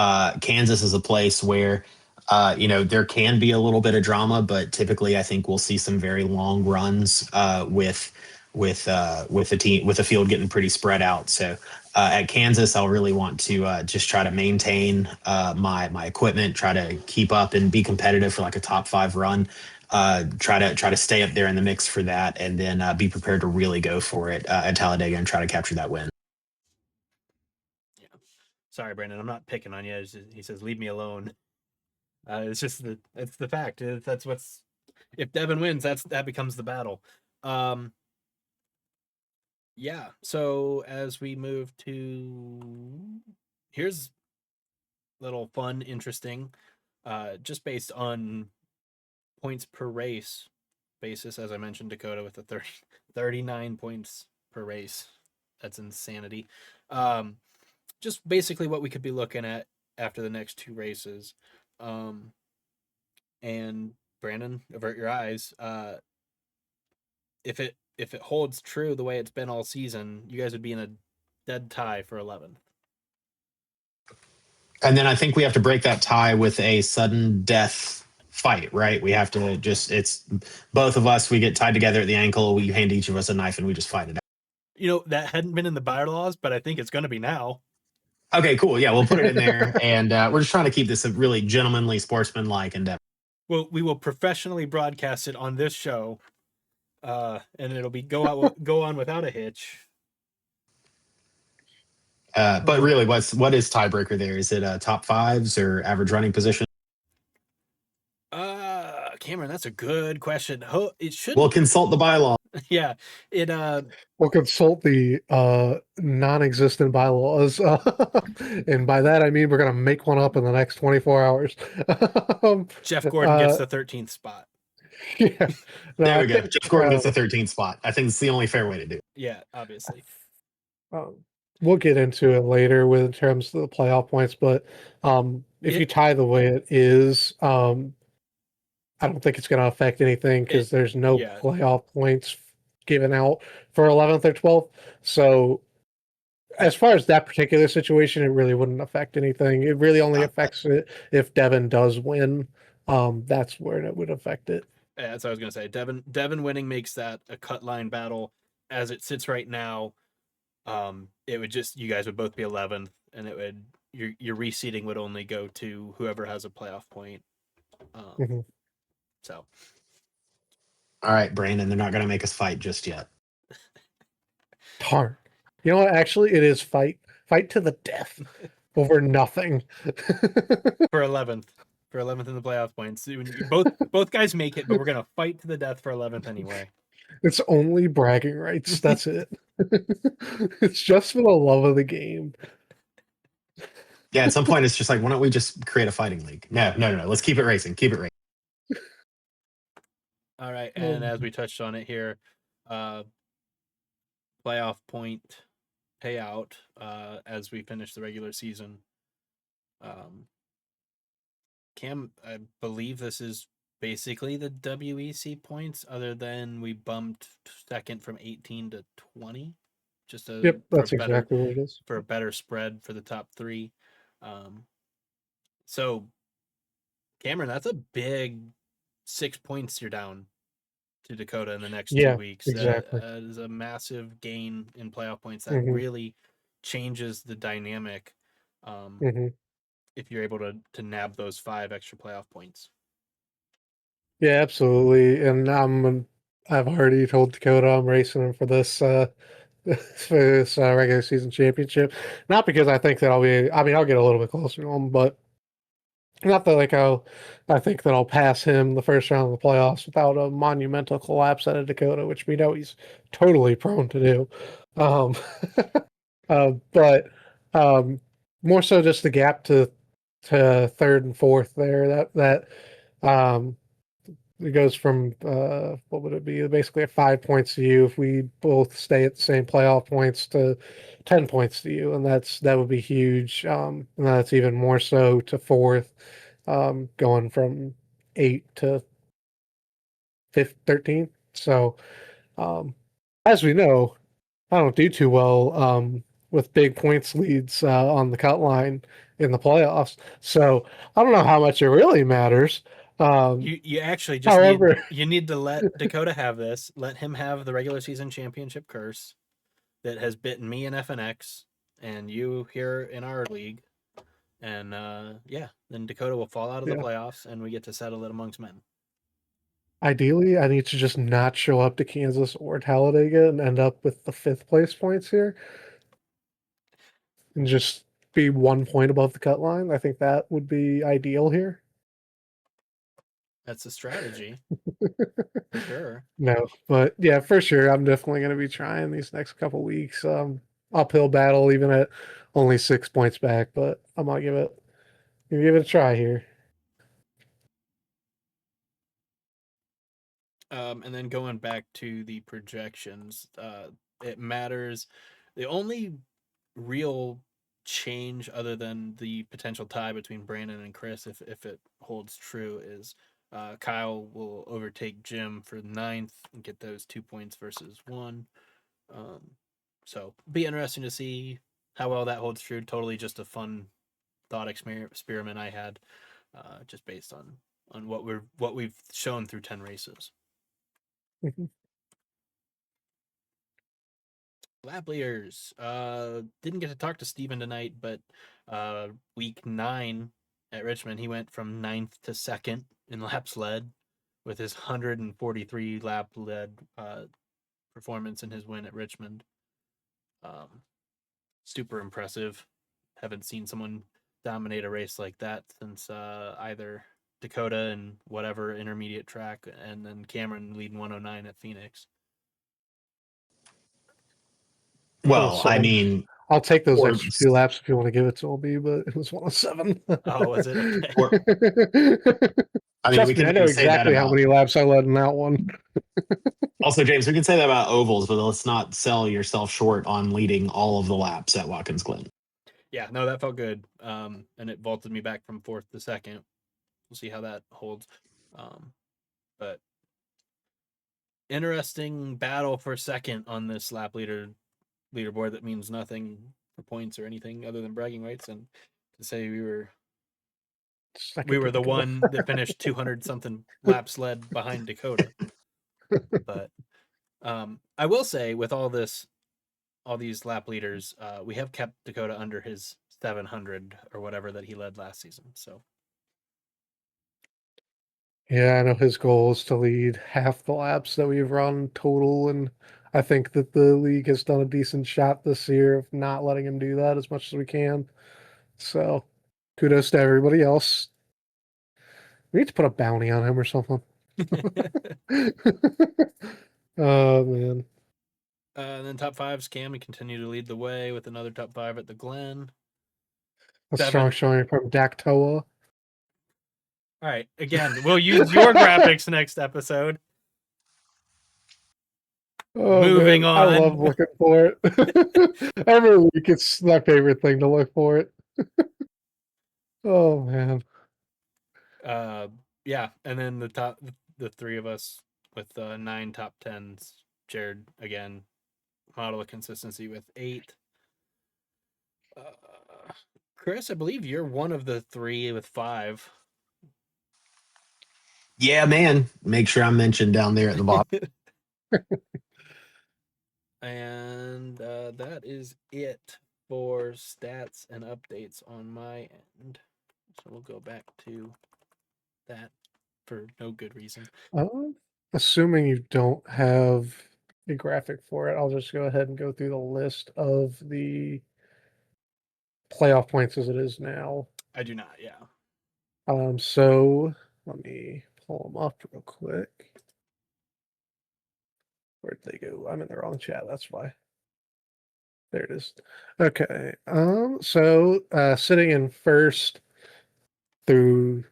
Kansas is a place where, there can be a little bit of drama, but typically I think we'll see some very long runs with the team with the field getting pretty spread out. So at Kansas, I'll really want to just try to maintain my equipment, try to keep up and be competitive for like a top 5 run. Try to stay up there in the mix for that, and then be prepared to really go for it at Talladega and try to capture that win. Sorry, Brandon, I'm not picking on you. He says, "Leave me alone." It's just it's the fact. That's what's if Devin wins, that becomes the battle. Yeah. So as we move to here's a little fun, interesting, just based on points per race basis, as I mentioned, Dakota with the 39 points per race. That's insanity. Just basically what we could be looking at after the next 2 races. And Brandon, avert your eyes. If it holds true the way it's been all season, you guys would be in a dead tie for 11th. And then I think we have to break that tie with a sudden death fight, right? We have to it's both of us, we get tied together at the ankle, we hand each of us a knife and we just fight it out. That hadn't been in the bylaws, but I think it's going to be now. Okay, cool. Yeah, we'll put it in there. And we're just trying to keep this a really gentlemanly, sportsman-like endeavor. Well, we will professionally broadcast it on this show, and it'll be go on without a hitch. But really, what is tiebreaker there? Is it top 5s or average running position? Cameron, that's a good question. It should. We'll consult the bylaw. Yeah, it. We'll consult the non-existent bylaws, and by that I mean we're gonna make one up in the next 24 hours. Jeff Gordon gets the 13th spot. Yeah, no, There we I go. think, Jeff Gordon gets the 13th spot. I think it's the only fair way to do it. Yeah, obviously. We'll get into it later in terms of the playoff points, but if you tie the way it is, I don't think it's going to affect anything because there's no playoff points given out for 11th or 12th. So as far as that particular situation, it really wouldn't affect anything. It really only affects it if Devin does win. That's where it would affect it. Yeah, that's what I was going to say. Devin winning makes that a cut line battle. As it sits right now, it would just, you guys would both be 11th, and it would, your reseeding would only go to whoever has a playoff point. So, all right, Brandon, they're not going to make us fight just yet. Darn. You know what? Actually, it is fight to the death over nothing. for 11th in the playoff points. Both guys make it, but we're gonna fight to the death for 11th anyway. It's only bragging rights. That's it. It's just for the love of the game. Yeah, at some point it's just like, why don't we just create a fighting league? No. Let's keep it racing. Keep it racing. All right, and as we touched on it here, playoff point payout as we finish the regular season. Cam, I believe this is basically the WEC points, other than we bumped second from 18 to 20. Yep, that's exactly what it is. For a better spread for the top 3. So, Cameron, that's a big 6 points you're down to Dakota in the next 2 Yeah, weeks. exactly. That is a massive gain in playoff points. That hmm really changes the dynamic. hmm If you're able to nab those 5 extra playoff points. Yeah, absolutely. And I've already told Dakota I'm racing him for this for this regular season championship. Not because I think that I'll get a little bit closer to him, but not that I think that I'll pass him the first round of the playoffs without a monumental collapse out of Dakota, which we know he's totally prone to do. Um, but more so just the gap to third and fourth there. That um, it goes from what would it be? Basically, at 5 points to you if we both stay at the same playoff points to 10 points to you, and that would be huge. And that's even more so to fourth, going from 8 to 13. So, um, as we know, I don't do too well with big points leads on the cut line in the playoffs. So I don't know how much it really matters. You actually just However, need to let Dakota have this. Let him have the regular season championship curse that has bitten me in FNX and you here in our league. And then Dakota will fall out of the yeah, playoffs and we get to settle it amongst men. ideally, I need to just not show up to Kansas or Talladega and end up with the 5th place points here and just be 1 point above the cut line. I think that would be ideal here. That's a strategy for sure. No, but yeah, for sure, I'm definitely going to be trying these next couple weeks. Uphill battle, even at only 6 points back, but I'm gonna give it a try here. And then going back to the projections, it matters. The only real change other than the potential tie between Brandon and Chris, if it holds true, is Kyle will overtake Jim for 9th and get those 2 points versus 1. So be interesting to see how well that holds true. Totally just a fun thought experiment I had, just based on what we've shown through 10 races. Mhm. Lap leaders. Didn't get to talk to Steven tonight, but week 9 at Richmond, he went from 9th to 2nd in laps led with his 143 lap led performance in his win at Richmond. Super impressive. Haven't seen someone dominate a race like that since either Dakota and whatever intermediate track, and then Cameron leading 109 at Phoenix. Well, I 107. mean, I'll take those or, extra 2 laps if you want to give it to me, but it was 107. Oh, was it? Okay. or I mean, we Trust me, can I know say that exactly how about. many laps I led in that one. Also, James, we can say that about ovals, but let's not sell yourself short on leading all of the laps at Watkins Glen. Yeah, no, that felt good. And it vaulted me back from 4th to 2nd. We'll see how that holds. But interesting battle for 2nd on this lap leaderboard that means nothing for points or anything other than bragging rights. And to say we were the one that finished 200 something laps led behind Dakota. But I will say with all these lap leaders, we have kept Dakota under his 700 or whatever that he led last season. So Yeah, I know his goal is to lead half the laps that we've run total, and I think that the league has done a decent shot this year of not letting him do that as much as we can. So, kudos to everybody else. We need to put a bounty on him or something. Oh man, and then top 5's Cam. We continue to lead the way with another top 5 at the Glen. a 7. strong showing from Daktoa. All right. Again, we'll use your graphics next episode. Oh Moving man, I love on. looking for it. Every week, it's my favorite thing to look for it. Oh man, Yeah, and then the 3 of us with 9 top 10s. Jared again, model of consistency with 8. Chris, I believe you're one of the 3 with 5. Yeah, man. Make sure I'm mentioned down there at the bottom. And that is it for stats and updates on my end. So we'll go back to that for no good reason. Assuming you don't have a graphic for it, I'll just go ahead and go through the list of the playoff points as it is now. I do not, yeah. So let me pull them up real quick. Where'd they go? I'm in the wrong chat. That's why. There it is. Okay. So sitting in first through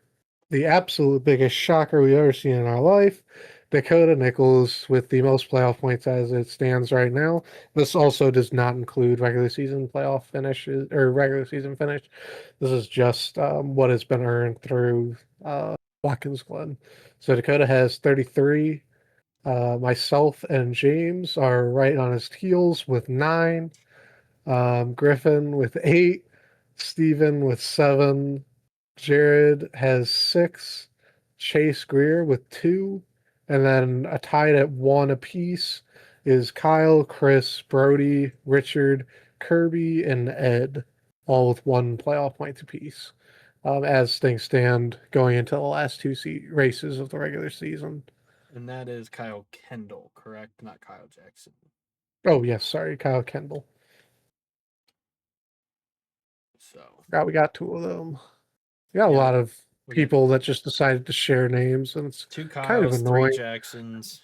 the absolute biggest shocker we've ever seen in our life, Dakota Nichols with the most playoff points as it stands right now. This also does not include regular season playoff finishes or regular season finish. This is just what has been earned through Watkins Glen. So Dakota has 33. Myself and James are right on his heels with 9. Griffin with 8. Steven with 7. Jared has 6. Chase Greer with 2. And then a tied at 1 apiece is Kyle, Chris, Brody, Richard, Kirby, and Ed, all with 1 playoff point apiece. As things stand going into the last 2 races of the regular season. And that is Kyle Kendall, correct? Not Kyle Jackson. Oh, yes, sorry, Kyle Kendall. So We got 2 of them. We got a Yeah, lot of we got people that just decided to share names, and it's 2 kind of Kyles, 3 annoying. Jacksons.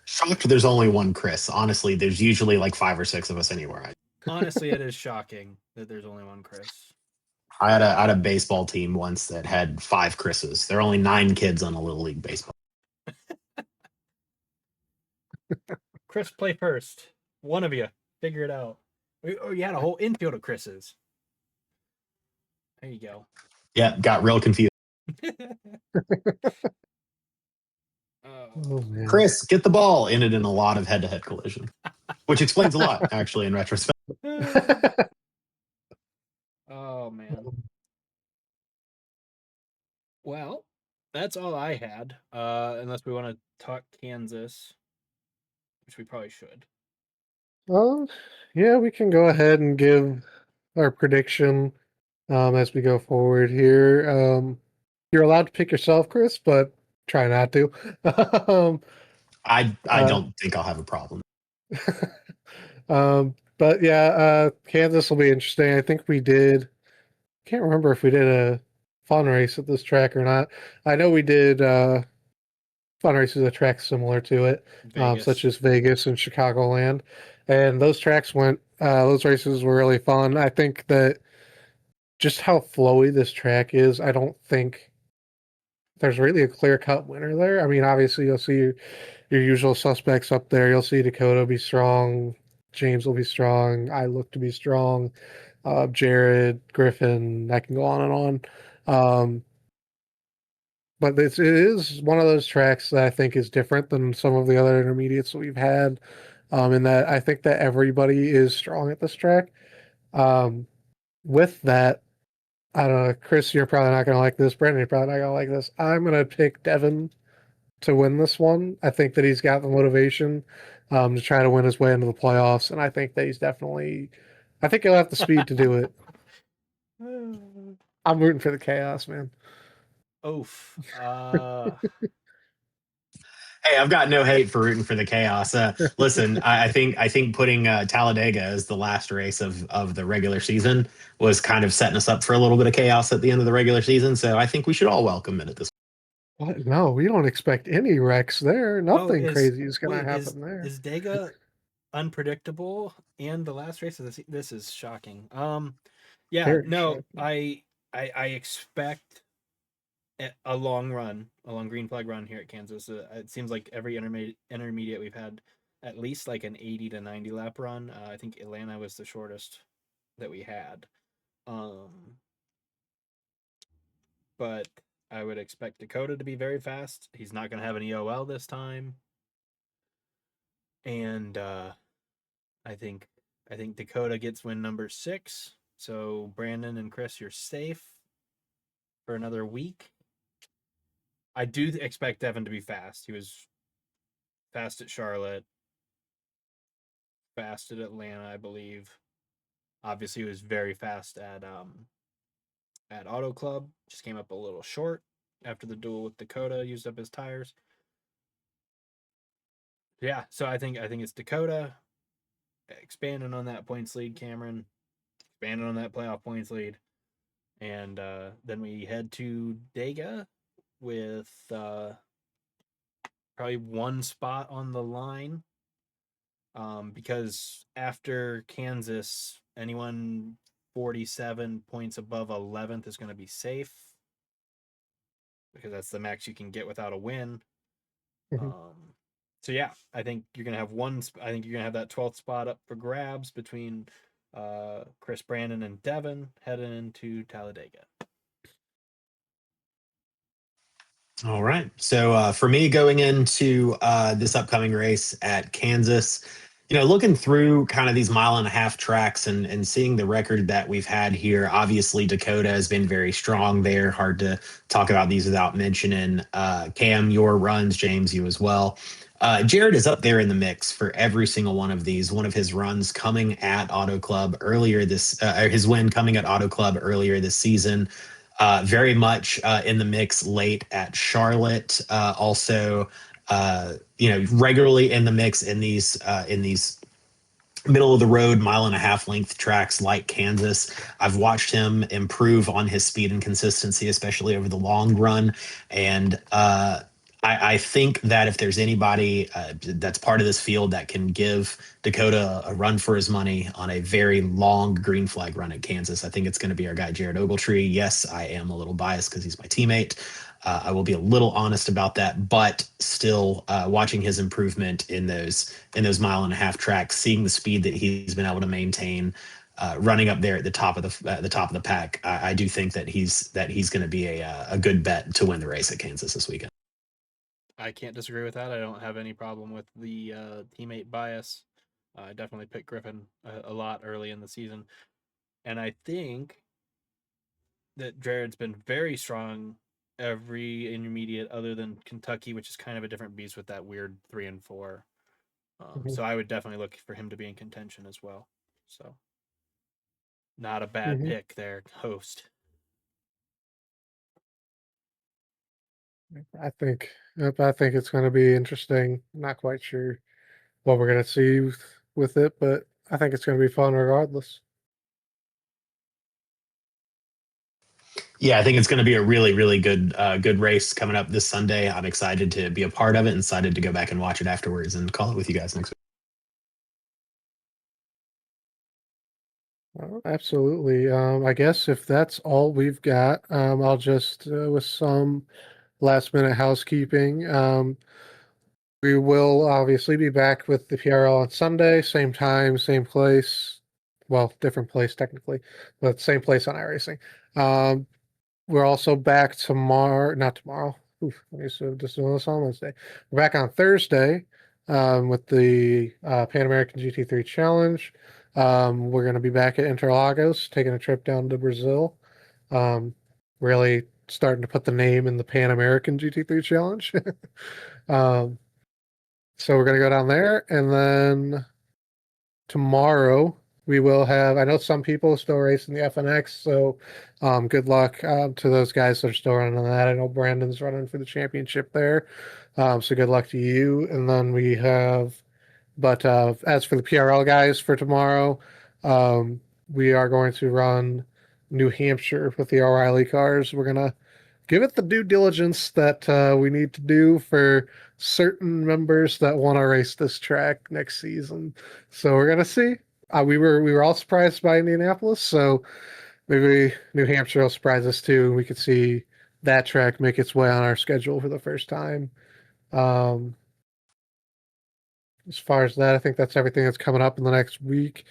Shocked there's only one Chris. Honestly, there's usually like 5 or 6 of us anywhere. Honestly, it is shocking that there's only one Chris. I had a baseball team once that had 5 Chris's. There are only 9 kids on a little league baseball. Chris, play first. One of you. Figure it out. Oh, you had a whole infield of Chris's. There you go. Yeah, got real confused. Oh, man. Chris, get the ball. Ended in a lot of head-to-head collision, which explains a lot, actually, in retrospect. Oh, man. Well, that's all I had. Unless we want to talk Kansas, which we probably should. Yeah, we can go ahead and give our prediction as we go forward here. You're allowed to pick yourself, Chris, but try not to. I don't think I'll have a problem. But yeah, Kansas will be interesting. I think we did. Can't remember if we did a fun race at this track or not. I know we did fun races at tracks similar to it, such as Vegas and Chicagoland, and those tracks went. Those races were really fun. I think that just how flowy this track is, I don't think there's really a clear-cut winner there. I mean, obviously you'll see your usual suspects up there. You'll see Dakota be strong, James will be strong, I look to be strong, Jared, Griffin, I can go on and on. But it is one of those tracks that I think is different than some of the other intermediates that we've had, in that I think that everybody is strong at this track. With that, I don't know, Chris, you're probably not going to like this. Brandon, you're probably not going to like this. I'm going to pick Devin to win this one. I think that he's got the motivation to try to win his way into the playoffs, and I think that I think he'll have the speed to do it. I'm rooting for the chaos, man. Oof. Hey, I've got no hate for rooting for the chaos. Listen, I think putting Talladega as the last race of the regular season was kind of setting us up for a little bit of chaos at the end of the regular season. So I think we should all welcome it at this. What? No, we don't expect any wrecks there. Nothing crazy is going to happen there. Is Dega unpredictable and the last race of the season? This is shocking. Yeah, Very no, shocking. I expect a long green flag run here at Kansas. It seems like every intermediate we've had at least like an 80 to 90 lap run. I think Atlanta was the shortest that we had. But I would expect Dakota to be very fast. He's not going to have an EOL this time. And I think Dakota gets win number 6. So Brandon and Chris, you're safe for another week. I do expect Devin to be fast. He was fast at Charlotte, fast at Atlanta, I believe. Obviously, he was very fast at Auto Club. Just came up a little short after the duel with Dakota. Used up his tires. Yeah, so I think it's Dakota expanding on that points lead. Cameron expanding on that playoff points lead, and then we head to Dega with probably one spot on the line. Because after Kansas, anyone 47 points above 11th is going to be safe because that's the max you can get without a win. Mhm. So yeah, I think you're going to have I think you're going to have that 12th spot up for grabs between Chris, Brandon, and Devin heading into Talladega. All right. So for me, going into this upcoming race at Kansas, looking through kind of these 1.5 mile tracks and seeing the record that we've had here, obviously Dakota has been very strong there. Hard to talk about these without mentioning Cam, your runs, James, you as well. Jared is up there in the mix for every single one of these. One of his runs coming at Auto Club earlier his win coming at Auto Club earlier this season. Very much in the mix late at Charlotte. Also, regularly in the mix in these middle of the road 1.5 mile length tracks like Kansas. I've watched him improve on his speed and consistency, especially over the long run. And I think that if there's anybody that's part of this field that can give Dakota a run for his money on a very long green flag run at Kansas, I think it's going to be our guy, Jared Ogletree. Yes, I am a little biased because he's my teammate. I will be a little honest about that, but still watching his improvement in those 1.5 mile tracks, seeing the speed that he's been able to maintain, running up there at the top of the pack, I do think that he's going to be a good bet to win the race at Kansas this weekend. I can't disagree with that. I don't have any problem with the teammate bias. I definitely picked Griffin a lot early in the season. And I think that Jared's been very strong every intermediate other than Kentucky, which is kind of a different beast with that weird 3 and 4. So I would definitely look for him to be in contention as well. So not a bad pick there, host. I think it's going to be interesting. Not quite sure what we're going to see with it, but I think it's going to be fun regardless. Yeah, I think it's going to be a really, really good race coming up this Sunday. I'm excited to be a part of it and excited to go back and watch it afterwards and call it with you guys next week. Absolutely. I guess if that's all we've got, I'll just with some last minute housekeeping. We will obviously be back with the PRL on Sunday, same time, same place. Well, different place technically, but same place on iRacing. We're also back tomorrow, not tomorrow. Oof, let me just doing this on Wednesday. We're back on Thursday with the Pan American GT3 Challenge. We're going to be back at Interlagos, taking a trip down to Brazil. Really starting to put the name in the Pan American GT3 Challenge. So we're going to go down there, and then tomorrow we will have, I know some people are still racing the FNX, so good luck to those guys that are still running on that. I know Brandon's running for the championship there, so good luck to you. And then we have, but as for the PRL guys for tomorrow, we are going to run New Hampshire with the O'Reilly cars. We're going to give it the due diligence that we need to do for certain members that want to race this track next season. So we're gonna see. We were all surprised by Indianapolis, so maybe New Hampshire will surprise us too. We could see that track make its way on our schedule for the first time. As far as that, I think that's everything that's coming up in the next week.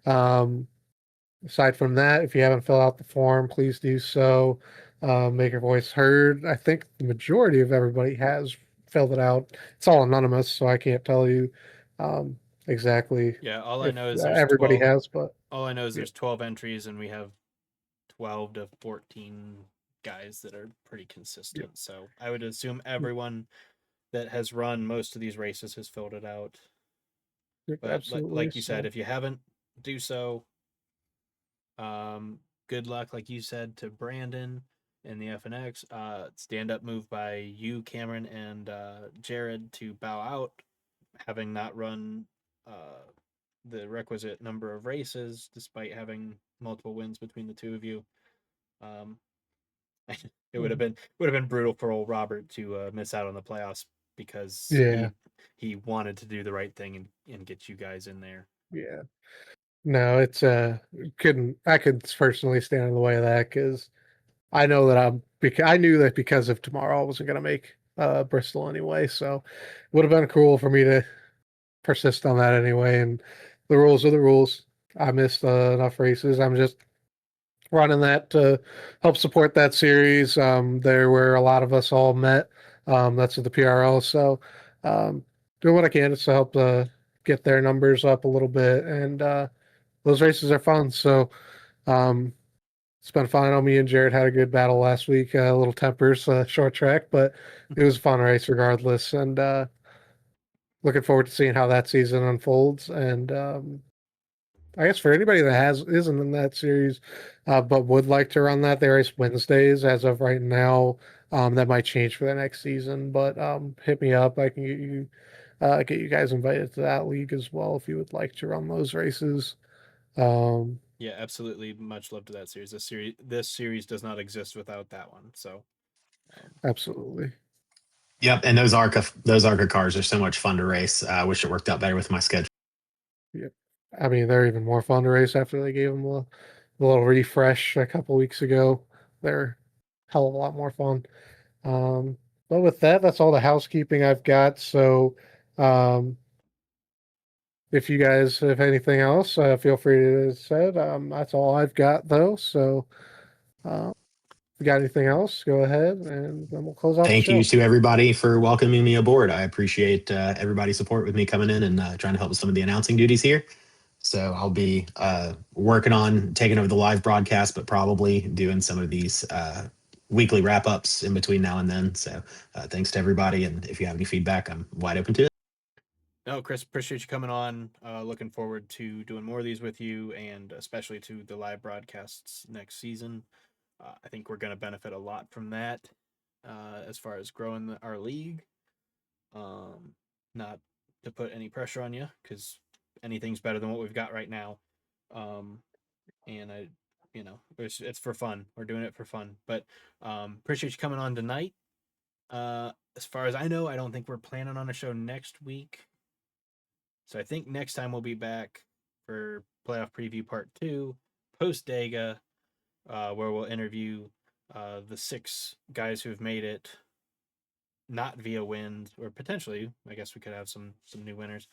Aside from that, if you haven't filled out the form, please do so. Make your voice heard. I think the majority of everybody has filled it out. It's all anonymous, so I can't tell you exactly Yeah, all I if know is there's everybody 12. has, but All I know is Yeah. there's 12 entries, and we have 12 to 14 guys that are pretty consistent. So I would assume everyone that has run most of these races has filled it out. But absolutely. like you said, So, if you haven't, do so. Good luck, like you said, to Brandon in the FNX. Stand up move by you, Cameron, and Jared to bow out, having not run the requisite number of races, despite having multiple wins between the two of you. It would have been brutal for old Robert to miss out on the playoffs because Yeah. he wanted to do the right thing and get you guys in there. yeah. No, it's I could personally stand in the way of that because I know that I knew that because of tomorrow I wasn't gonna make Bristol anyway, so it would have been cruel for me to persist on that anyway. And the rules are the rules. I missed enough races. I'm just running that to help support that series. There where a lot of us all met. That's at the PRL. So doing what I can to help get their numbers up a little bit. And those races are fun. So um, it's been fun. I know me and Jared had a good battle last week. A little tempers, short track, but it was a fun race regardless. And looking forward to seeing how that season unfolds. And I guess for anybody that isn't in that series, but would like to run that, they race Wednesdays as of right now. That might change for the next season, but hit me up. I can get you guys invited to that league as well if you would like to run those races. Yeah, absolutely. Much love to that series. This series does not exist without that one. So Absolutely. Yep, and those ARCA cars are so much fun to race. I wish it worked out better with my schedule. Yep. I mean, they're even more fun to race after they gave them a little refresh a couple weeks ago. They're hell of a lot more fun. But with that, that's all the housekeeping I've got. So, um, if you guys have anything else, feel free to say it. That's all I've got though. So, if you got anything else, go ahead and then we'll close out the Thank you show. to everybody for welcoming me aboard. I appreciate everybody's support with me coming in and trying to help with some of the announcing duties here. So I'll be working on taking over the live broadcast, but probably doing some of these weekly wrap ups in between now and then. So thanks to everybody. And if you have any feedback, I'm wide open to it. no, Chris, appreciate you coming on. Looking forward to doing more of these with you, and especially to the live broadcasts next season. I think we're going to benefit a lot from that as far as growing our league. Not to put any pressure on you, because anything's better than what we've got right now. And it's for fun. We're doing it for fun. But appreciate you coming on tonight. As far as I know, I don't think we're planning on a show next week. So I think next time we'll be back for playoff preview part 2, post Dega, where we'll interview the 6 guys who have made it, not via wins, or potentially, I guess we could have some new winners.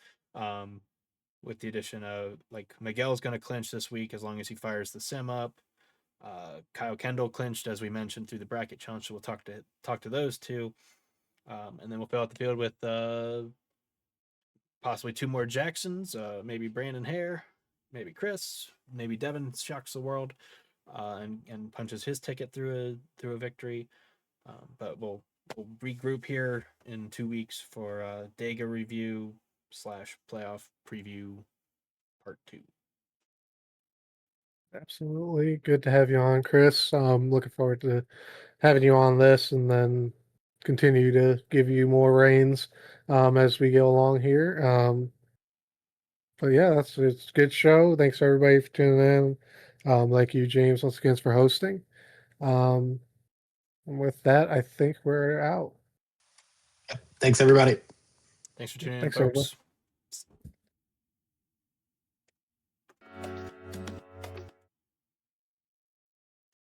With the addition of, like, Miguel's going to clinch this week as long as he fires the sim up. Kendall clinched, as we mentioned, through the bracket challenge. So we'll talk to those two, and then we'll fill out the field with possibly 2 more Jacksons, maybe Brandon Hare, maybe Chris, maybe Devin shocks the world, and punches his ticket through a victory. But we'll regroup here in 2 weeks for Dega review / playoff preview part 2. Absolutely. Good to have you on, Chris. Looking forward to having you on this and then continue to give you more reins as we go along here. But yeah, it's a good show. Thanks everybody for tuning in. Thank you, James, once again for hosting. And with that, I think we're out. Thanks, everybody. Thanks for tuning in, Thanks, everybody. folks.